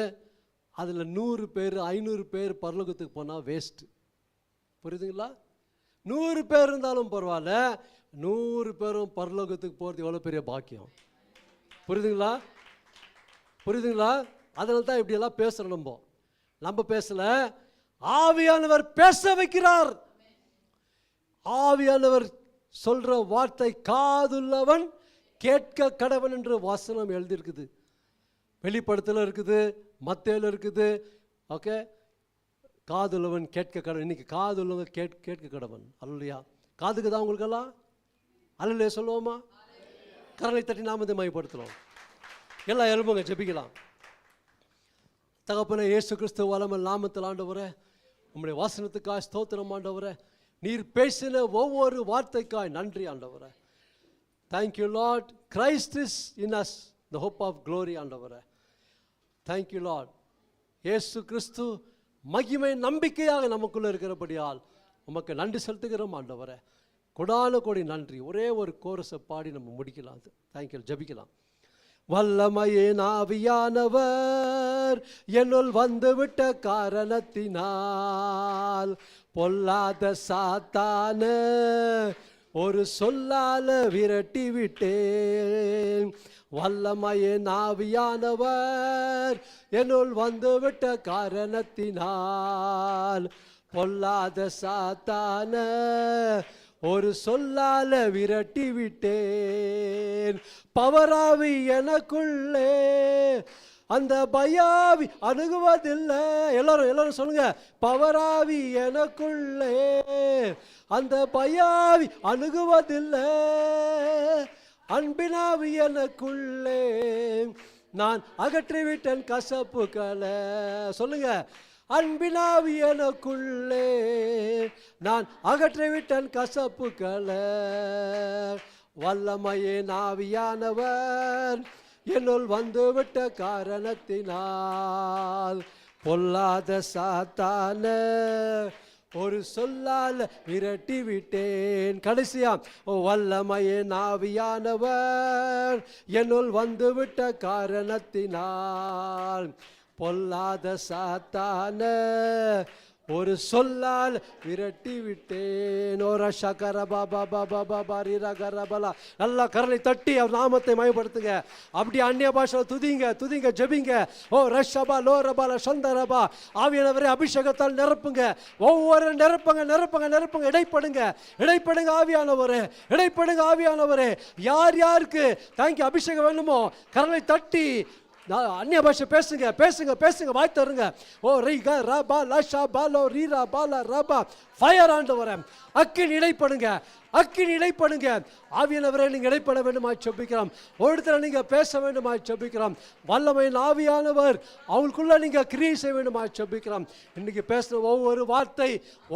அதில் 100 பேர் 500 பேர் பரலோகத்துக்கு போனால் வேஸ்ட்டு. புரியுதுங்களா? 100 பேர் இருந்தாலும் பரவாயில்ல, 100 பேரும் பரலோகத்துக்கு போகிறது எவ்வளோ பெரிய பாக்கியம். புரியுதுங்களா? புரியுதுங்களா? அதனால தான் இப்படியெல்லாம் பேசுகிறோம். நம்ம பேசலை, ஆவியானவர் பேச வைக்கிறார். ஆவியானவர் சொல்கிற வார்த்தை காதுள்ளவன் கேட்க கடவன் என்று வசனம் எழுதியிருக்குது. வெளிப்படுத்தல இருக்குது, மத்தேல இருக்குது. ஓகே. காதுள்ளவன் கேட்க கடவன். இன்னைக்கு காதுள்ளவன் கேட்க கடவன். அல்லேலூயா. காதுக்கு தான் உங்களுக்கெல்லாம் அல்லேலூயா சொல்லுவோமா? கரலை தட்டி நாமத்தை மையப்படுத்துகிறோம். எல்லாம் எழுப்புங்க, ஜெபிக்கலாம். தகப்பனே இயேசு கிறிஸ்து வல்லமையுள்ள நாமத்தில் ஆண்டவரே, உம்முடைய வசனத்துக்காய் ஸ்தோத்திரம் ஆண்டவரே. நீர் பேசின ஒவ்வொரு வார்த்தைக்காய் நன்றி ஆண்டவரே. Thank you Lord. Christ is in us, the hope of glory ஆண்டவரே. Thank you Lord. இயேசு கிறிஸ்து மகிமை நம்பிக்கையாக நமக்குள்ளே இருக்கிறபடியால் உமக்கு நன்றி செலுத்துகிறோம் ஆண்டவரே. கொடான கோடி நன்றி. ஒரே ஒரு கோரஸை பாடி நம்ம முடிக்கலாம். தேங்க்யூ. ஜபிக்கலாம். வல்லமையின் ஆவியானவர் என்னுள் வந்துவிட்ட காரணத்தினால் பொல்லாத சாத்தான ஒரு சொல்லால விரட்டி விட்டேன். வல்லமையின் ஆவியானவர் என்னுள் வந்துவிட்ட காரணத்தினால் பொல்லாத சாத்தான ஒரு சொல்லால விரட்டி விட்டேன். பவராவி எனக்குள்ளே அந்த பயாவி அணுகுவதில்லை. எல்லாரும் சொல்லுங்க, பவராவி எனக்குள்ளே அந்த பயாவி அணுகுவதில்லை. அன்பினாவி எனக்குள்ளே நான் அகற்றிவிட்டேன் கசப்புகளை. சொல்லுங்க, அன்பினாவி எனக்குள்ளே நான் அகற்றிவிட்டேன் கசப்புகளை. வல்லமையின் ஆவியானவர் என்னுள் வந்துவிட்ட காரணத்தினால் பொல்லாத சாத்தான ஒரு சொல்லால் விரட்டி விட்டேன். கடைசியா வல்லமையின் ஆவியானவர் என்னுள் வந்துவிட்ட காரணத்தினால் பொல்லாத சாத்தான ஒரு சொல்லால் விரட்டி விட்டேன். நல்லா கரலை தட்டி அவர் நாமத்தை மயப்படுத்துங்க. அப்படி அந்நிய பாஷை துதிங்க, துதிங்க, ஜெபிங்க. ஓ ரஷபா லோ ரபால சொந்த ரபா. ஆவியானவரே அபிஷேகத்தால் நிரப்புங்க. ஒவ்வொரு நிரப்புங்க, நிரப்புங்க, நிரப்புங்க. இடைப்படுங்க, இடைப்படுங்க ஆவியானவரே, இடைப்படுங்க ஆவியானவரே. யார் யாருக்கு தேங்க்யூ அபிஷேகம் வேணுமோ கரலை தட்டி அந்நிய பாஷை பேசுங்க, பேசுங்க, பேசுங்க. வாய் தருங்க. ஓ ரிகா ரபா லஷா பாலோ ரீரா பாலா ரபா. ஃபயர் ஆண்டவரே, அக்கினி இடைப்படுங்க, அக்கினி இடைப்படுங்க. ஆவியானவரே நீங்க இடைப்பட வேண்டுமா செபிக்கிறோம். ஒருத்தர் நீங்க பேச வேண்டுமா செபிக்கிறோம். வல்லமையின் ஆவியானவர் அவங்களுக்குள்ள நீங்க கிரியை செய்ய வேண்டுமா செபிக்கிறோம். இன்னைக்கு பேசுற ஒவ்வொரு வார்த்தை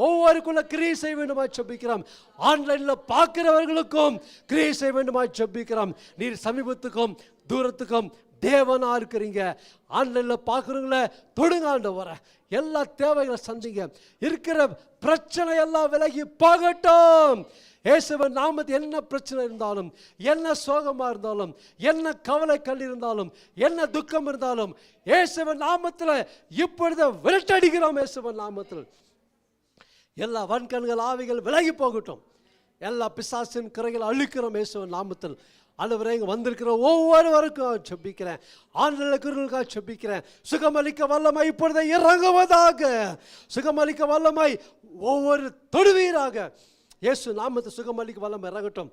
ஒவ்வொருக்குள்ள கிரியை செய்ய வேண்டுமா செபிக்கிறோம். ஆன்லைன்ல பார்க்கிறவர்களுக்கும் கிரியை செய்ய வேண்டுமா செபிக்கிறோம். நீர் சமீபத்துக்கும் தூரத்துக்கும் தேவனா இருக்கிறீங்க. ஆன்லைன்ல பார்க்குறவங்கள தொடுங்க ஆண்டவரே. எல்லா தேவைகளை சந்திங்க. இருக்கிற பிரச்சனை எல்லாம் விலகி போகட்டும். இயேசுவின் நாமத்தில் என்ன பிரச்சனை இருந்தாலும், என்ன சோகமா இருந்தாலும், என்ன கவலை கல் இருந்தாலும், என்ன துக்கம் இருந்தாலும் இயேசுவின் நாமத்தில் இப்பொழுது விரட்டடிக்கிறோம். இயேசுவின் நாமத்தில் எல்லா வன்கண்கள் ஆவிகள் விலகி போகட்டும். எல்லா பிசாசின் கரைகள் அழிக்கிறோம் இயேசுவின் நாமத்தில். ஆண்டவரே இங்கே வந்திருக்கிற ஒவ்வொருவருக்கும் செபிக்கிறேன். ஆண்டவர்களுக்காக செபிக்கிறேன். சுகமளிக்க வல்லமை இப்பொழுது இறங்குவதாக. சுகமளிக்க வல்லமை ஒவ்வொரு தொடுவீராக. இயேசு நாமத்தில் சுகமளிக்க வல்லமை இறங்கட்டும்.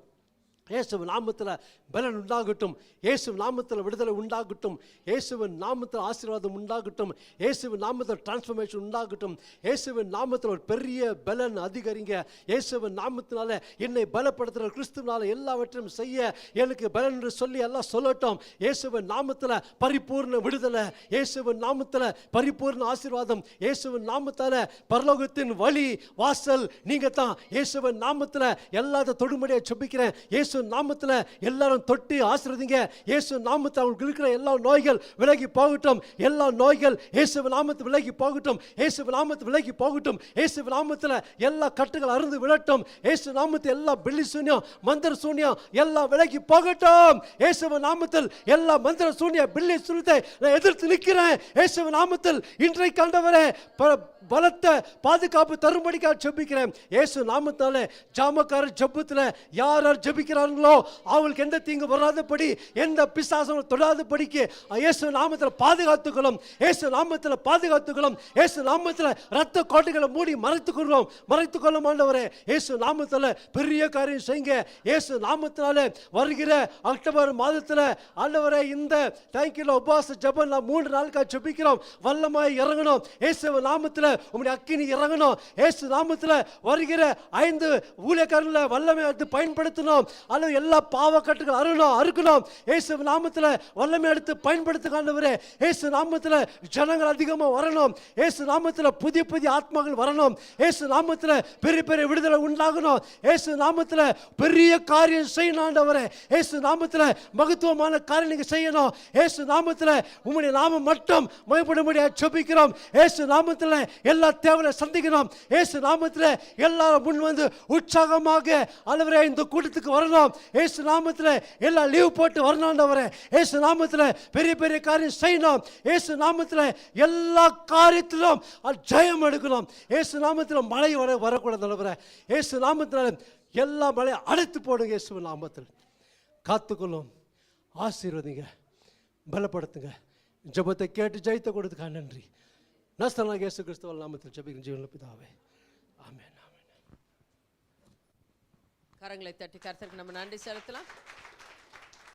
இயேசுவின் நாமத்தில் பலன் உண்டாகட்டும். இயேசுவின் நாமத்தில் விடுதலை உண்டாகட்டும். இயேசுவின் நாமத்தில் ஆசீர்வாதம் உண்டாகட்டும். இயேசுவின் நாமத்தில் டிரான்ஸ்ஃபர்மேஷன் உண்டாகட்டும். இயேசுவின் நாமத்தில் ஒரு பெரிய பலன் அதிகரிங்க. இயேசுவின் நாமத்தினால என்னை பலப்படுத்துகிற கிறிஸ்துவனால எல்லாவற்றையும் செய்ய எனக்கு பலன் என்று சொல்லி எல்லாம் சொல்லட்டும். இயேசுவின் நாமத்தில் பரிபூர்ண விடுதலை, இயேசுவின் நாமத்தில் பரிபூர்ண ஆசீர்வாதம், இயேசுவின் நாமத்தால் பரலோகத்தின் வழி வாசல் நீங்க தான். இயேசுவின் நாமத்தில் எல்லாத்தையும் தொடும்படியாக செபிக்கிறேன். இயேசு நாமத்தில் எல்லாரும் தொட்டு ஆசீர்வதிங்க. இயேசு நாமத்தில் அவங்களுக்கு இருக்கிற எல்லா நோய்கள் விலகி போகட்டும். எல்லா நோய்கள் இயேசுவின் நாமத்தில் விலகி போகட்டும். இயேசுவின் நாமத்தில் விலகி போகட்டும். இயேசுவின் நாமத்தில் எல்லா கட்டுகள் அறுந்து விடட்டும். இயேசு நாமத்தில் எல்லா பில்லி சூன்யம் மந்திர சூன்யம் எல்லாம் விலகி போகட்டும். இயேசுவின் நாமத்தில் எல்லா மந்திர சூன்ய பில்லி சூன்யத்தை நான் எதிர்த்து நிற்கிறேன். இயேசுவின் நாமத்தில் இன்றைக்கு ஆண்டவரே பலத்த பாதுகாப்பு தரும்படிக்காக ஜெபிக்கிறேன். இயேசு நாமத்தாலே ஜாமக்காரர் ஜெபத்தில் யார் யார் ஜெபிக்கிறார்களோ அவங்களுக்கு எந்த தீங்கு வராதபடி, எந்த பிசாசும் தொடாதபடிக்கு இயேசு நாமத்தில் பாதுகாத்துக்கொள்ளும். இயேசு நாமத்தில் பாதுகாத்துக்கொள்ளும். இயேசு நாமத்தில் ரத்த கோட்டைகளை மூடி மறைத்துக் கொள்ளும் ஆண்டவரே. இயேசு நாமத்தில் பெரிய காரியம் செய்யுங்க. இயேசு நாமத்தினாலே வருகிற அக்டோபர் மாதத்தில் ஆண்டவரே இந்த தேங்க்யூல உபவாச ஜெபம் 3 நாளுக்காக ஜெபிக்கிறோம். வல்லமாய் இறங்கணும். இயேசு நாமத்தில் உம்முடைய அக்கினி இறங்கணும். இயேசு நாமத்தில் வருகிற 5 ஊழியக்காரர்களை வல்லமை எடுத்து பயன்படுத்தணும். அல்லது எல்லா பாவக்கட்டுகள் அறுக்கணும். இயேசு நாமத்தில் வல்லமை எடுத்து பயன்படுத்த ஆண்டவரே. இயேசு நாமத்தில் ஜனங்கள் அதிகமாக வரணும். இயேசு நாமத்தில் புதிய புதிய ஆத்மாக்கள் வரணும். இயேசு நாமத்தில் பெரிய பெரிய விடுதலை உண்டாகணும். இயேசு நாமத்தில் பெரிய காரியம் செய்யணும் ஆண்டவரே. இயேசு நாமத்தில் மகத்துவமான காரியம் நீங்க செய்யணும். இயேசு நாமத்தில் உம்முடைய நாமம் மட்டும் மகிமைப்படும்படியாக ஜெபிக்கிறோம். இயேசு நாமத்தில் எல்லா தேவையை சந்திக்கணும். இயேசு நாமத்தில் எல்லாரும் முன் வந்து உற்சாகமாக ஆண்டவரே இந்த கூட்டத்துக்கு வரணும். இயேசு நாமத்தில் எல்லா லீவ் போட்டு வரணும் ஆண்டவரே. இயேசு நாமத்தில் பெரிய பெரிய காரியம் செய்யணும். இயேசு நாமத்தில் எல்லா காரியத்திலும் ஜெயம் எடுக்கணும். இயேசு நாமத்தில் மழை வரக்கூடாது ஆண்டவரே. இயேசு நாமத்தில் எல்லா மழையை அடைத்து போடுங்க. இயேசு நாமத்தில் காத்துக்கொள்ளும். ஆசீர்வதிங்க, பலப்படுத்துங்க. ஜெபத்தை கேட்டு ஜெயித்த கொடுத்துக்கா நன்றி. நஸ்தனாக இயேசு கிறிஸ்துவின் நாமத்தில் ஜெபிக்கிறேன் ஜீவனுள்ள பிதாவே. ஆமென். கரங்களை தட்டி கர்த்தருக்கு நம்ம நன்றி செலுத்தலாம்.